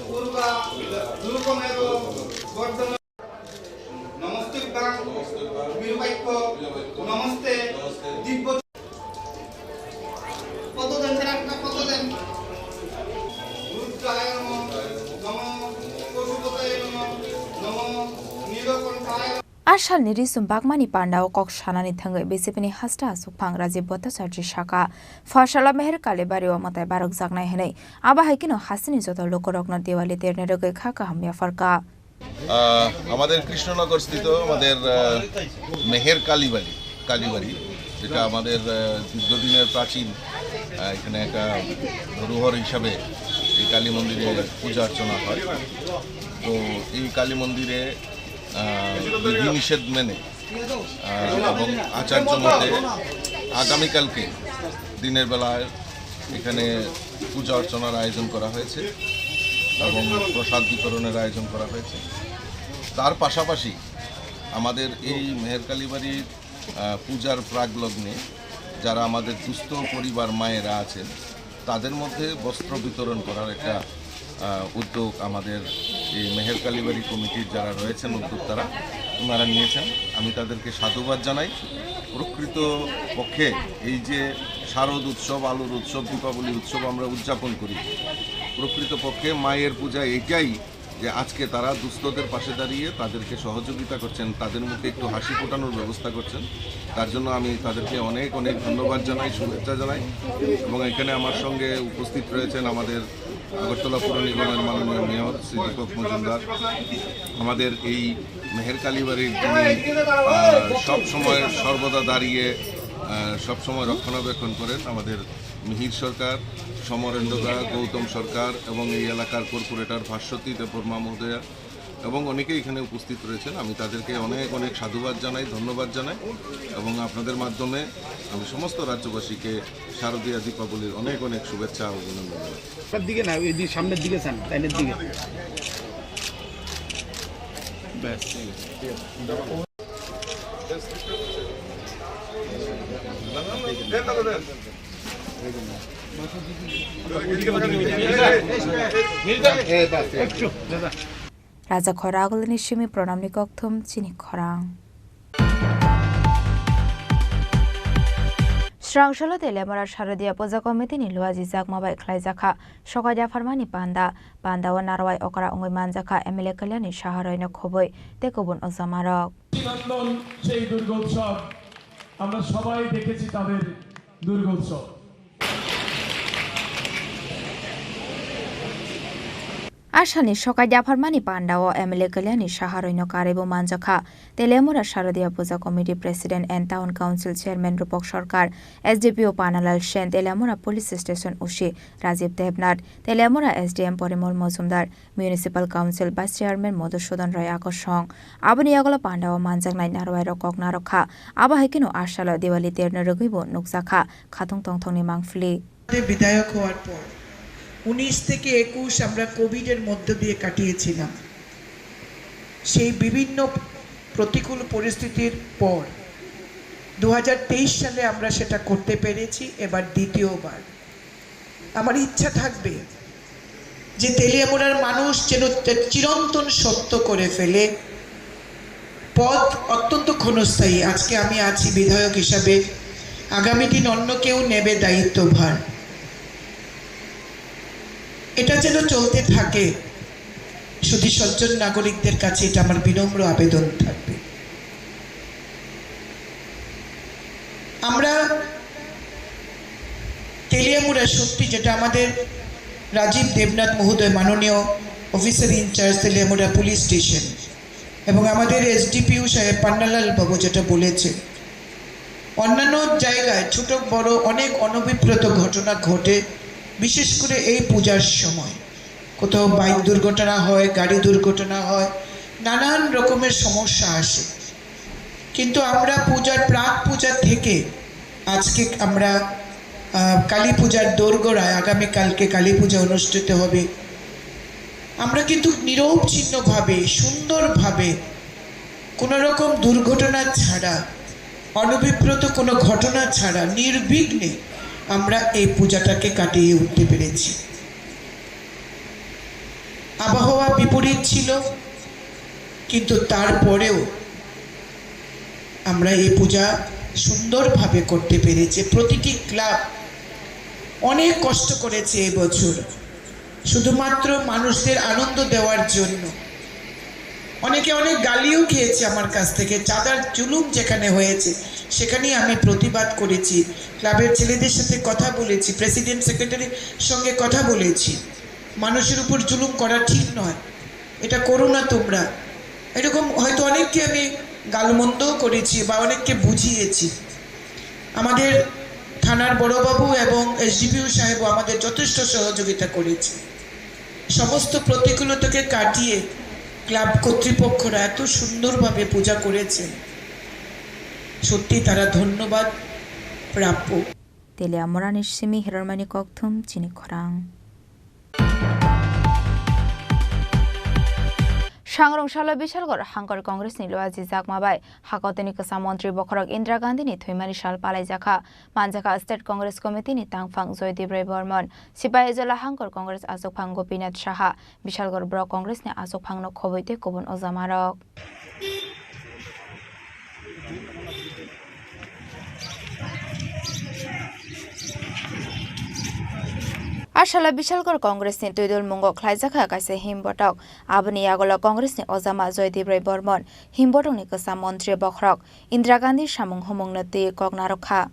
पूर्वा रूपमेव वर्धनम नमस्ते वीरवाक्य नमस्ते दिव्य पददेन पददेन रुद्राय नमो पशुपतये नमो नीलकंठाय आशालनि रिसुम बागमानि पान्डाव कक सानानि थंगै बीजेपीनि हास्टा आसोफां राजीव भट्टाचार्य शाखा फाशाला मेहर कालीबारिव मताय बारक जागनाय हनै आबा हाइकिनो हासिनि जत लोकरग्न दिवाली तेरने रोगै खाका हामिया फरका আমাদের কৃষ্ণনগর স্থিত আমাদের মেহের কালীবাড়ি যেটা আমাদের দীর্ঘদিনের প্রাচীন এখানে একটা ধরোহর হিসাবে এই কালী মন্দিরে পূজা অর্চনা হয় তো এই কালী মন্দিরে বিধিনিষেধ মেনে এবং আচার্য মতে আগামীকালকে দিনের বেলায় এখানে পূজা অর্চনার আয়োজন করা হয়েছে এবং প্রসাদ বিতরণের আয়োজন করা হয়েছে তার পাশাপাশি আমাদের এই মেহের কালীবাড়ির পূজার প্রাকলগ্নে যারা আমাদের দুস্থ পরিবার মায়েরা আছেন তাদের মধ্যে বস্ত্র বিতরণ করার একটা উদ্যোগ আমাদের এই মেহের কালীবাড়ি কমিটির যারা রয়েছেন উদ্যোক্তারা ওনারা নিয়েছেন আমি তাদেরকে সাধুবাদ জানাই প্রকৃত পক্ষে এই যে শারদ উৎসব আলোর উৎসব দীপাবলি উৎসব আমরা উদযাপন করি প্রকৃতপক্ষে মায়ের পূজা এটাই যে আজকে তারা দুস্থদের পাশে দাঁড়িয়ে তাদেরকে সহযোগিতা করছেন, তাদের মুখে একটু হাসি ফোটানোর ব্যবস্থা করছেন। তার জন্য আমি তাদেরকে অনেক অনেক ধন্যবাদ জানাই, শুভেচ্ছা জানাই। এবং এখানে আমার সঙ্গে উপস্থিত রয়েছেন আমাদের আগরতলা পৌর নিগমের মাননীয় মেয়র শ্রী দীপক মজুমদার, আমাদের এই মেহের কালীবাড়ির যিনি সব সময় সর্বদা দাঁড়িয়ে সবসময় রক্ষণাবেক্ষণ করেন, আমাদের মিহির সরকার, সমরেন্দ্রদা, গৌতম সরকার এবং এই এলাকার কর্পোরেটর ভাস্বতী দেববর্মা মহোদয়া এবং অনেকেই এখানে উপস্থিত রয়েছেন। আমি তাদেরকে অনেক অনেক সাধুবাদ জানাই, ধন্যবাদ জানাই এবং আপনাদের মাধ্যমে আমি সমস্ত রাজ্যবাসীকে শারদীয়া দীপাবলির অনেক অনেক শুভেচ্ছা ও অভিনন্দন জানাই। দিকে না, এই সামনের দিকে চান, লাইনের দিকে। ব্যাস Raja Khoragul ni Shimi Pronamni Kokthum Chini Khorang Strangshalo Telemara Sharadia Poza Committee ni Luazi Zakma Klaizaka Shokaja Farmani Panda Panda wa Narwai Okara Ongoi Manzaka Emile Kalyani Shaharoina Khoboi Tekobun Ozamarok সেই দুর্গোৎসব আমরা সবাই দেখেছি তাদের দুর্গোৎসব Ashani Shokaja Farmani Panda o Emile Kalyani Shaharoino Karebo Manjaka Telemura Sharadia Puja Committee President and Town Council Chairman Rupok Sarkar SDPO Panalal Shen Telemura Police Station Ushi Rajiv Debnath Telemura SDM Porimol Mozumdar Municipal Council Vice Chairman Modushodan Roy Akoshong Abaniagolo Panda o Manjak Nai Narwai Rokok Narokha Abahekino Ashala Diwali Terno Rugibo Nuksakha Khatung Tongthongni Mangfli বিধায়ক হওয়ার পর 19 থেকে 21 আমরা কোভিডের মধ্য দিয়ে কাটিয়েছিলাম। সেই বিভিন্ন প্রতিকূল পরিস্থিতির পর 2023 সালে আমরা সেটা করতে পেরেছি, এবার দ্বিতীয়বার। আমার ইচ্ছা থাকবে যে তেলিয়ামুড়ার মানুষ যেন চিরন্তন সত্য করে ফেলে। পদ অত্যন্ত ক্ষণস্থায়ী। আজকে আমি আছি বিধায়ক হিসাবে, আগামী দিন অন্য কেউ নেবে দায়িত্বভার। এটা যেন চলতে থাকে। শুধু সজ্জন নাগরিকদের কাছে এটা আমার বিনম্র আবেদন থাকবে। আমরা তেলিয়ামুড়া সত্যি, যেটা আমাদের রাজীব দেবনাথ মহোদয় মাননীয় officer incharge Teliamura police station এবং আমাদের এসডিপিও সাহেব পান্নালাল বাবু যেটা বলেছে, অন্যান্য জায়গায় ছোট বড় অনেক অনভিপ্রেত ঘটনা ঘটে, বিশেষ করে এই পূজার সময়। কোথাও বাইক দুর্ঘটনা হয়, গাড়ি দুর্ঘটনা হয়, নানান রকমের সমস্যা আসে। কিন্তু আমরা পূজার প্রাক পূজা থেকে আজকে আমরা কালী পূজার দোরগোড়ায় আগামীকালকে কালী পূজা অনুষ্ঠিত হবে। আমরা কিন্তু নিরবচ্ছিন্নভাবে সুন্দরভাবে কোনো রকম দুর্ঘটনা ছাড়া, অনভিপ্রেত কোনো ঘটনা ছাড়া নির্বিঘ্নে আমরা এই পূজাটাকে কাটিয়ে উঠতে পেরেছি। আবহাওয়া বিপরীত ছিল, কিন্তু তারপরেও আমরা এই পূজা সুন্দরভাবে করতে পেরেছি। প্রতিটি ক্লাব অনেক কষ্ট করেছে এবছর, শুধুমাত্র মানুষদের আনন্দ দেওয়ার জন্য। অনেকে অনেক গালিও খেয়েছে আমার কাছ থেকে। চাঁদার জুলুম যেখানে হয়েছে সেখানেই আমি প্রতিবাদ করেছি, ক্লাবের ছেলেদের সাথে কথা বলেছি, প্রেসিডেন্ট সেক্রেটারির সঙ্গে কথা বলেছি। মানুষের উপর জুলুম করা ঠিক নয়, এটা করো না তোমরা। এরকম হয়তো অনেককে আমি গালমন্দও করেছি বা অনেককে বুঝিয়েছি। আমাদের থানার বড়বাবু এবং এসডিপিও সাহেবও আমাদের যথেষ্ট সহযোগিতা করেছে। সমস্ত প্রতিকূলতাকে কাটিয়ে ক্লাব কর্তৃপক্ষরা এত সুন্দরভাবে পূজা করেছেন, সত্যি তারা ধন্যবাদ প্রাপ্য। Telemura ni Shimi Hiromani Kokthum Chini Khorang Shangrong Shala Bishalgor Hankor Congress ni Luazi Zakmabai Hakoteni Kasa Montri Bokhorok Indira Gandhi ni Thuimani Shal Palai Jaka Manjaka State Congress Committee ni Tangfang Joydeep Ray Bormon Sipai Jola Hankor Congress Asok Phang Gopinath Shaha Bishalgor Block Congress ni Asok Phang no Khoboite Kobun Ozamarok Arshala Bishalkor Congress ni Tuidul Mungo Klaizaka Kaise Himbotok, Abni Agola Congress ni Ozama Zoydibray Bormon, Himbotok ni Kasa Montri Bokhrok, Indira Gandhi Shamung Humung Nati Kognarokha.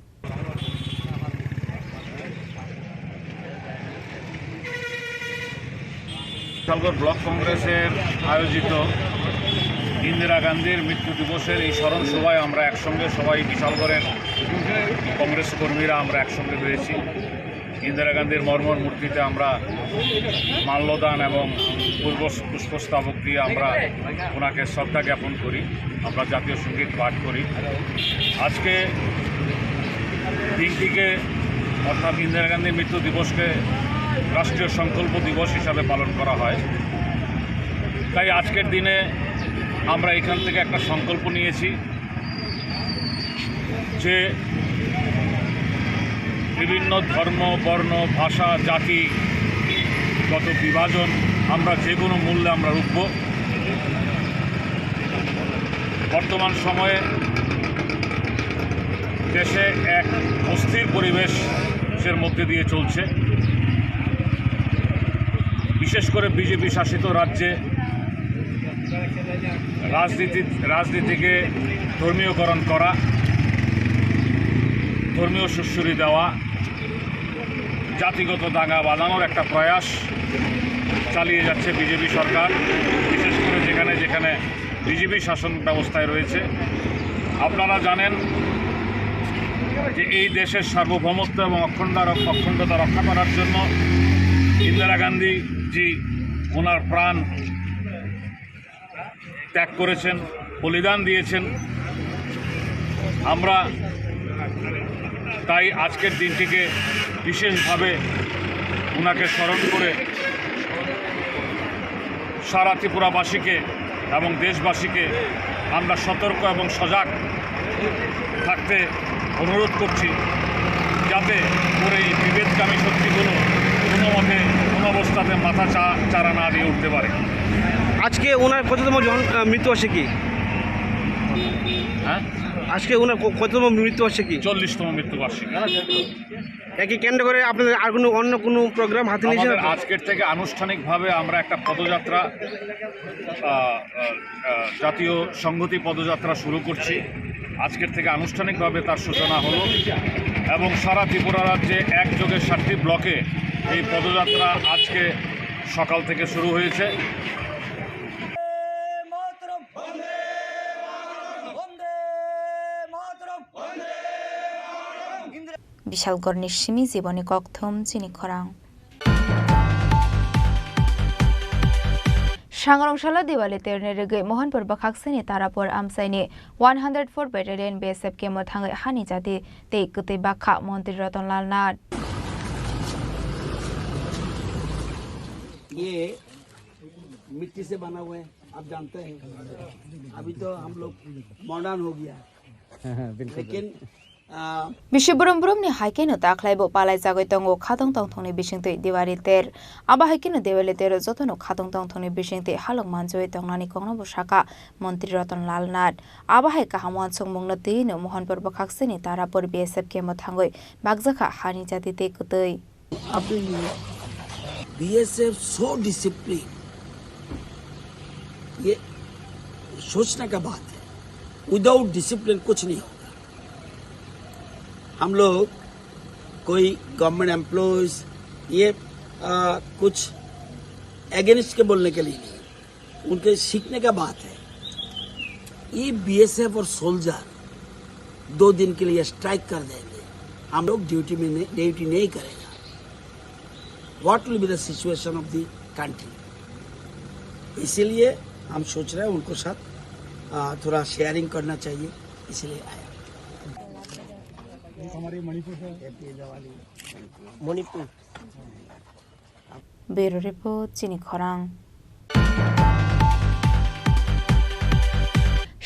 Bishalgarh block কংগ্রেসের আয়োজিত ইন্দিরা গান্ধীর মৃত্যু দিবসের এই স্মরণ সভায় আমরা একসঙ্গে সবাই বিশালগড়ের কংগ্রেস কর্মীরা আমরা একসঙ্গে হয়েছি। ইন্দিরা গান্ধীর মর্মর মূর্তিতে আমরা মাল্যদান এবং পুষ্পস্তবক দিয়ে আমরা ওনাকে শ্রদ্ধা জ্ঞাপন করি, আমরা জাতীয় সঙ্গীত পাঠ করি। আজকে দিনটিকে অর্থাৎ ইন্দিরা গান্ধীর মৃত্যু দিবসকে রাষ্ট্রীয় সংকল্প দিবস হিসাবে পালন করা হয়। তাই আজকের দিনে আমরা এখান থেকে একটা সংকল্প নিয়েছি যে বিভিন্ন ধর্ম, বর্ণ, ভাষা, জাতিগত বিভাজন আমরা যে কোনো মূল্যে আমরা রুখব। বর্তমান সময়ে দেশে এক অস্থির পরিবেশের মধ্যে দিয়ে চলছে। বিশেষ করে বিজেপি শাসিত রাজ্যে রাজনীতিকে ধর্মীয়করণ করা, ধর্মীয় সুশ্রী দেওয়া, জাতিগত দাঙ্গা বাঁধানোর একটা প্রয়াস চালিয়ে যাচ্ছে বিজেপি সরকার, বিশেষ করে যেখানে বিজেপি শাসন ব্যবস্থায় রয়েছে। আপনারা জানেন যে এই দেশের সার্বভৌমত্ব এবং অখণ্ডতা রক্ষা করার জন্য ইন্দিরা গান্ধীজি ওনার প্রাণ ত্যাগ করেছেন, বলিদান দিয়েছেন। আমরা তাই আজকের দিনটিকে বিশেষভাবে ওনাকে স্মরণ করে সারা ত্রিপুরাবাসীকে এবং দেশবাসীকে আমরা সতর্ক এবং সজাগ থাকতে অনুরোধ করছি, যাতে করে এই বিভেদকামী শক্তিগুলো কোনো মতে কোনো অবস্থাতে মাথা চারা না দিয়ে উঠতে পারে। আজকে ওনার কততম মৃত্যুবার্ষিকী? হ্যাঁ, আজকে ওনার কততম মৃত্যুবার্ষিকী? 40তম মৃত্যুবার্ষিকী। একই কেন্দ্র করে আপনাদের আর অন্য কোনো প্রোগ্রাম হাতে নিয়েছেন? আজকের থেকে আনুষ্ঠানিকভাবে আমরা একটা পদযাত্রা, জাতীয় সংহতি পদযাত্রা শুরু করছি। আজকের থেকে আনুষ্ঠানিকভাবে তার সূচনা হলো এবং সারা ত্রিপুরা রাজ্যে একযোগে 7টি ব্লকে এই পদযাত্রা আজকে সকাল থেকে শুরু হয়েছে। বিশালগড় নিশ্চিমি জীবনী ককথম চিনি খরাং। सांग्रांशाला दिवाली तेरने रेगे मोहनपुर बखाक्सनी तारापुर आमसाइनि 104 बैटालियन बीएसएफ के मोथांगे हानि जाति ते गते बाखा मंत्री रतनलाल नाथ। ये मिट्टी से बना हुआ है, आप जानते हैं। अभी तो हम लोग मॉडर्न हो गया, लेकिन Bishiburum ni haikeno taklaibo palai jagoi tongo khatong tongthongni bisingte diwali ter aba haikeno diwali ter jotono khatong tongthongni bisingte halong manjoi tongnani kongnobo saka মন্ত্রী Ratanlal Nath aba hai kahamwan songmungno tino mohanpur bakhakseni tarapur BSF ke mothangoi bagjakha hani jatite kutoi BSF so discipline, ये सोचने का बात है। Without discipline कुछ नहीं होगा। हम लोग कोई गवर्नमेंट एम्प्लॉयज ये कुछ अगेंस्ट के बोलने के लिए नहीं, उनके सीखने का बात है। ये बीएसएफ और सोल्जर 2 दिन के लिए स्ट्राइक कर देंगे, हम लोग ड्यूटी नहीं करेगा। What will be the situation of the country? इसीलिए हम सोच रहे हैं उनको साथ थोड़ा शेयरिंग करना चाहिए, इसलिए आया। Manipur Bureau Report Chini Khorang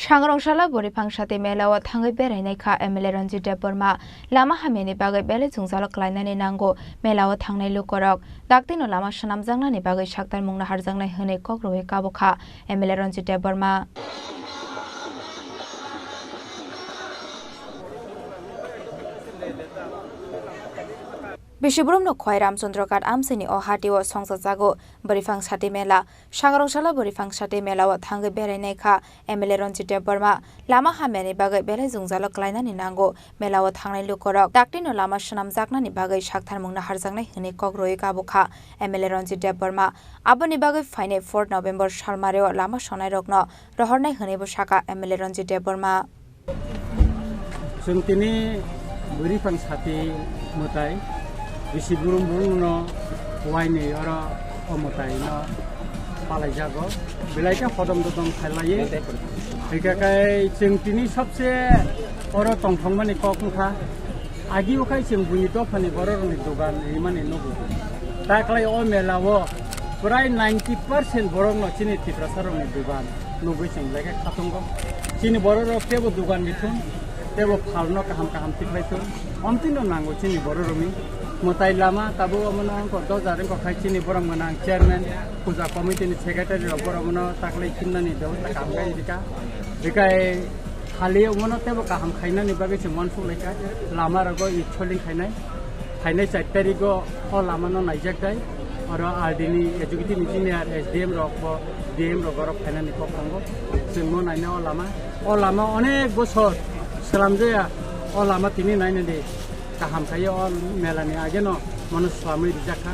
सांग्रांशाला बोरिफां साथे मेलावा थांगै बेरायनायखा एमएलए रन्जित देबबर्मा लामा हामिनि बागै बेले जुंजालक लायनानै नांगौ मेलावा थांनाय लुकरक दाक्तिनो लामा सनामजांनानि बागै साक्तार मुंना हारजांनाय होनै कग्रहे काबुखा MLA Ranjit Debbarma Bishibrumno khoi Ramchandrakar amsini o hatiwo songsajago borifang sate mela sangrongsaala borifang sate mela o thangai berainai kha MLA Ranjit Deborma lama hameni bagai belai jungjalo klainani nango mela o thangnai lukorok daktino lama swnamjaknani bagai saktharmungna harjangnai hini kokroi kabo kha MLA Ranjit Deborma aboni bagai faine 4 November salmareo lama sonai rokno rohornai hini bo saka MLA Ranjit Deborma जोंनि बोरिफां साथि मताय बिसि बुरुं बुरुंनो वाइने और अमताय न पालाई जागो बिलाइका खदम ददम खालाये एकाकाय जोंनि सबसे और तंथंमानि कखुखा आगि उखाय जों बुनि दफानि बररनि दुगान इमाने नगु ताक्लाय ओ मेलावो प्राय 90% बररनो चिनि तिफ्रासारनि दुगान नगु जों लागे खातंगो चिनि बरर केबो दुगान बिथुन तेबो फालनो kaham tiklaitu omtino nango chini bororomi motai lama tabu amana ko dozaren ko khai chini boram manang chairman puja committee ni secretary boramno taklai kinnani ବ୍ୟବସ୍ଥା काम gai dika dikai khali omono tebo kaham khaina ni bage se monfu leka lama rago icholing khainai 4 tarigo o lama no naijak dai और आरडीनी educative engineer SDM रखबो DM रगरक फाइनानि पखंगो जोंनो नायना ओ लामा अनेक बोसोर सलामजाया ओ लामा तिनि नायनो दे गाहाम थायो ओ मेलानि आगेनो मनुस स्वामी रिजाखा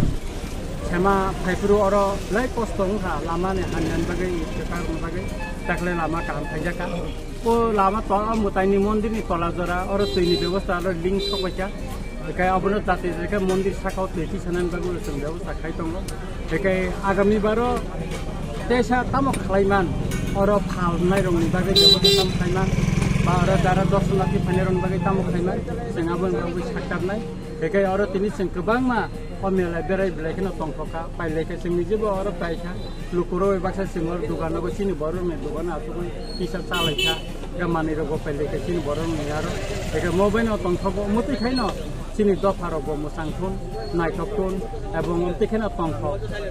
सेमा फाइफुरु और लाई कस्तंखा लामानि हाननान बागै इतका बागै ताकले लामा गाहाम थायजाका ओ लामा तो मुताइनि मन्दिरनि तलाजरा और तैनि व्यवस्था और लिंक सकैका बेखाय अबनो जाते जेखाय मन्दिर साखाव तैथि सानान बागै जों व्यवस्था खाय दङ बेखाय आगामी बारो तेसा तामो खालायमान और फालनाय रंनि बागै व्यवस्था ताम खालायमान और दारा दर्शनार्थी फाइनारन बागै तामो खालायमान जोंहाबो बागै साकारनाय बेखाय और तिनि जों गोबांमा अमेला बेराय बिलायखनो तंथका पाइलायखा जोंनि जेबो और पाइखा लुकुरो एबासा सिमर दुगानगो सिनि बरमे दुगान आसुगै किसा चालायखा गामानि रगो पाइलायखा सिनि बरमे आरो बेखाय मोबाइल तंथको मति खायनो चिनि दफारबो मोसांथुन नायथकथुन एवं तेखेना तंथ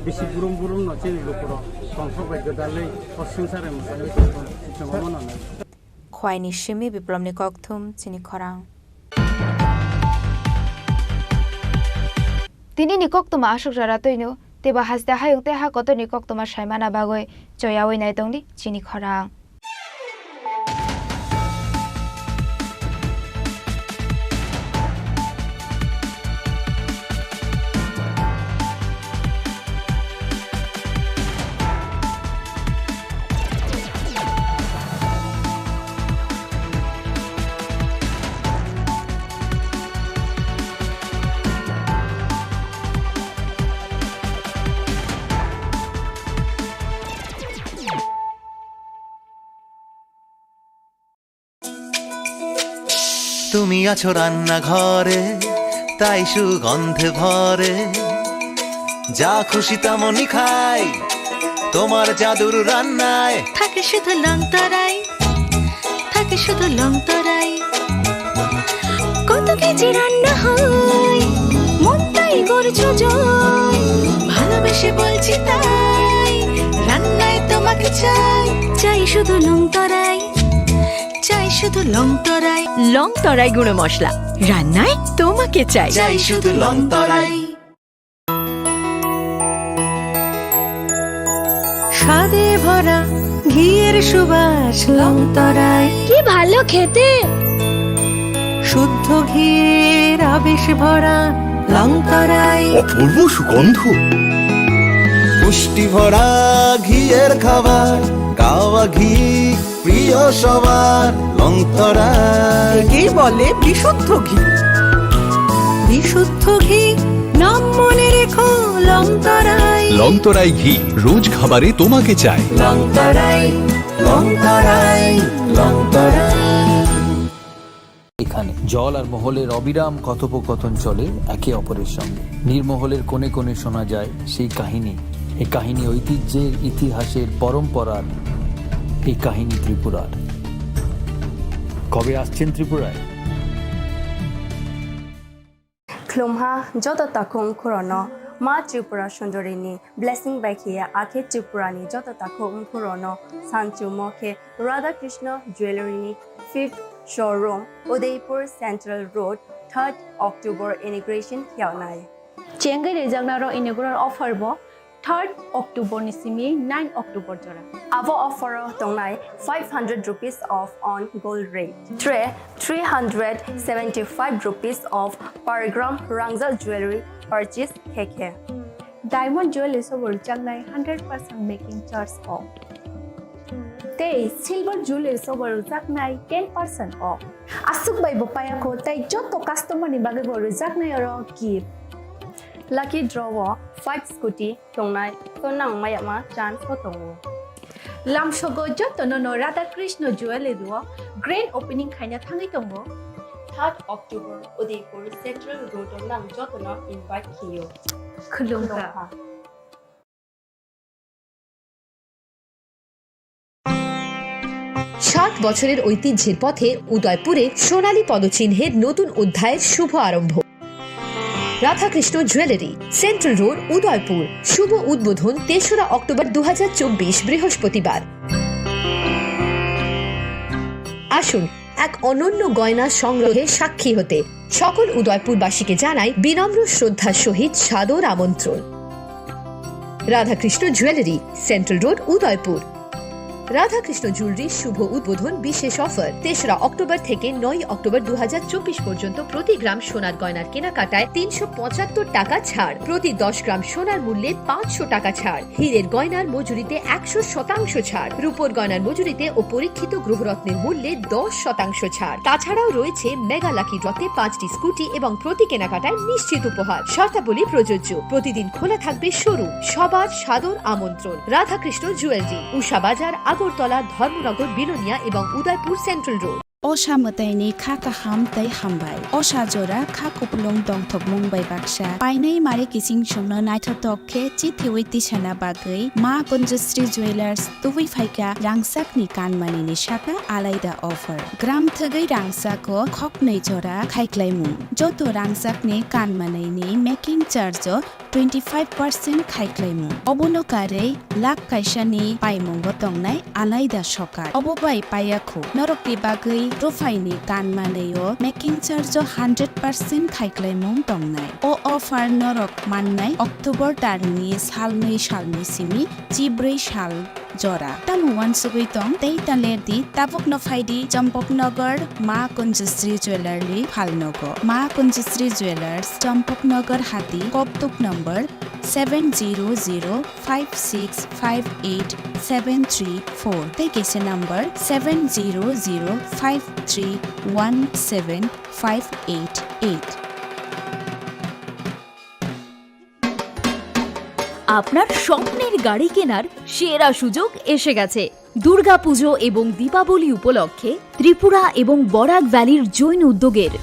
बिसि बुरुम बुरुम न चिनि लुकुरो तंथ बाय गोदालै असंसारे मोसानो जों मननाय खवाइनि सिमी बिप्लबनि ककथुम चिनि खरां तिनी निकक्तमा आशुक जरा तैनो तेबा हासदा हायुक ते हा कत निकक्तमा साइमाना बागै चयावै नाय दंदि चिनि खरां তুমি আছো রান্না ঘরে তাই সুগন্ধে ভরে যা খুশি তেমনই খাই তোমার জাদুর রান্নায় থাকে শুধু লং তরাই থাকে শুধু লং তরাই কত কেজি রান্না হয় মন তাই করছো জয় ভালোবেসে বলছি তাই রান্নায় তোমাকে চাই চাই শুধু লং তরাই চাই শুধু লং তরাই গুঁড়ো মশলা রান্নায় তোমাকে চাই চাই শুধু লং তরাই স্বাদে ভরা ঘিয়ের সুবাস লং তরাই কি ভালো খেতে শুদ্ধ ঘিয়ের আবেশ ভরা লং তরাই অপূর্ব সুগন্ধ পুষ্টি ভরা ঘিয়ের খাবার গাওয়া ঘি প্রিয় সবার লং তরাই একেই বলে বিশুদ্ধ ঘি বিশুদ্ধ ঘি নাম মনে রেখো লং তরাই লং তরাই ঘি রোজ খাবারে তোমাকে চাই লং তরাই লং তরাই লং তরাই এখানে জল আর মহলের অবিরাম কথোপকথন চলে একে অপরের সঙ্গে নির্মহলের কোণে কোণে শোনা যায় সেই কাহিনী এই কাহিনী ঐতিহ্যের ইতিহাসের পরম্পরার এই কাহিনী ত্রিপুরার কবে আসছেন ত্রিপুরায় খুলুমহা যত তাকুম খুরনো মা ত্রিপুরা সুন্দরিনী ব্লেসিং বাইখিয়া আখে ত্রিপুরানি যত তাকুম খুরনো সানচু মখে রাধাকৃষ্ণ জুয়েলারিনি 5th showroom Udaipur central road 3rd October inauguration hiawnai. Chengai rejangnaro inaugural offer bo 3rd October ni simi 9 October jora. Avo offer tongnai 500 rupees off on gold rate. 375 rupees off per gram Rangzal jewelry purchase keke. Diamond jewelry sobor jangnai 100% making charge off. Tei silver jewelry sobor jangnai 10% off. Asuk bai bo paya ko tai joto customer ni bage bo jangnai aro gift. Lucky draw 5 scooty tongnai tonang mayama chance ko tongo. Lamsogo joto no Radha Krishna jewelry duo grand opening khaina thangai tongo. 3rd October Udaipur Central Road nang joto na invite kiyo. Khulungka. 60 বছরের ঐতিহ্যের পথে উদয়পুরে সোনালী পদচিহ্নের নতুন অধ্যায়ের শুভ আরম্ভ। Radhakrishna jewellery, central road, Udaipur. শুভ উদ্বোধন 3রা অক্টোবর 2024 বৃহস্পতিবার। আসুন এক অনন্য গয়না সংগ্রহের সাক্ষী হতে। সকল উদয়পুরবাসীকে জানাই বিনম্র শ্রদ্ধার সহিত সাদর আমন্ত্রণ। Radhakrishna jewellery, central road, Udaipur. Radhakrishna জুয়েলারির শুভ উদ্বোধন বিশেষ অফার 3রা অক্টোবর থেকে 9 অক্টোবর 2024 পর্যন্ত প্রতি গ্রাম সোনার গয়নার কেনাকাটায় 375 টাকা ছাড়, প্রতি 10 গ্রাম সোনার মূল্যে 500 টাকা ছাড়, হীরের গয়নার মজুরিতে 100% ছাড়, রূপোর গয়নার মজুরিতে ও পরীক্ষিত গ্রহরত্নের মূল্যে 10% ছাড়। তাছাড়াও রয়েছে মেগা লাকি ড্রতে 5টি স্কুটি এবং প্রতি কেনাকাটায় নিশ্চিত উপহার। শর্তাবলী প্রযোজ্য। প্রতিদিন খোলা থাকবে শোরুম। সবার সাদর আমন্ত্রণ। রাধাকৃষ্ণ জুয়েলারি, উষা বাজার, আগরতলা, ধর্মনগর, বিলোনিয়া এবং Udaipur central road. Osha mataini kha kaham tai hambai. Osha jora kha kupulong dongthok mumbai baksa. Painai mare kising shongno naithotok chithiwi tisana bagai Ma Kunjasri Jewelers tuwi phaika rangsak ni kanmani ni shaka alaida offer. Gram thagai rangsak ko khoknai jora khaiklaimung. Joto rangsak ni kanmani ni making charge 25% khaiklaimung. Obonokare lak kaisa ni paimung botongnai alaida shokar. Obobai payakho norokni bagai Profaini kanmaneo making charge 100% khaiklaimung tongnai. O offer norok mannai October tarni salnai simi chibrei sal jora. Tamuan sugui tong tei talerdi tapok no faidi Champoknagar Ma Kunjasri Jewelry Phalnogo. Ma Kunjasri Jewelers Champoknagar Hati Koptuk number 70056587334. Take a number 70053175888. আপনার স্বপ্নের গাড়ি কেনার সেরা সুযোগ এসে গেছে। দুর্গাপুজো এবং দীপাবলি উপলক্ষে ত্রিপুরা এবং বরাক ভ্যালির জৈন উদ্যোগের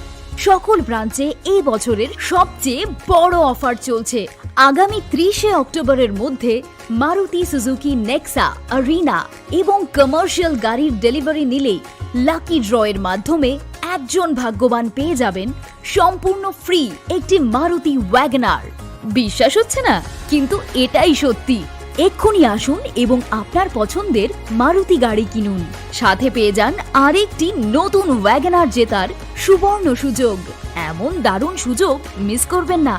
সকল ব্রাঞ্চে এই বছরের সবচেয়ে বড় অফার চলছে। আগামী 30শে অক্টোবরের মধ্যে মারুতি সুজুকি নেক্সা, আরিনা এবং কমার্শিয়াল গাড়ির ডেলিভারি নিলেই লাকি ড্রয়ের মাধ্যমে একজন ভাগ্যবান পেয়ে যাবেন সম্পূর্ণ ফ্রি একটি মারুতি ওয়াগনার। বিশ্বাস হচ্ছে না, কিন্তু এটাই সত্যি। এক্ষুনি আসুন এবং আপনার পছন্দের মারুতি গাড়ি কিনুন। সাথে পেয়ে যান আরেকটি নতুন ওয়াগনার জেতার সুবর্ণ সুযোগ। এমন দারুণ সুযোগ মিস করবেন না।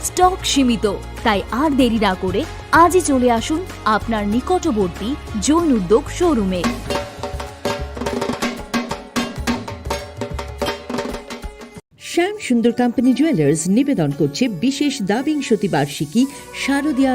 স্টক সীমিত, তাই আর দেরি না করে আজই চলে আসুন আপনার নিকটবর্তী জৈন উদ্যোগ শোরুমে। শ্যাম সুন্দর কোম্পানি জুয়েলার্স নিবেদন করছে বিশেষ দাবিংশতি বার্ষিকী শারদীয়া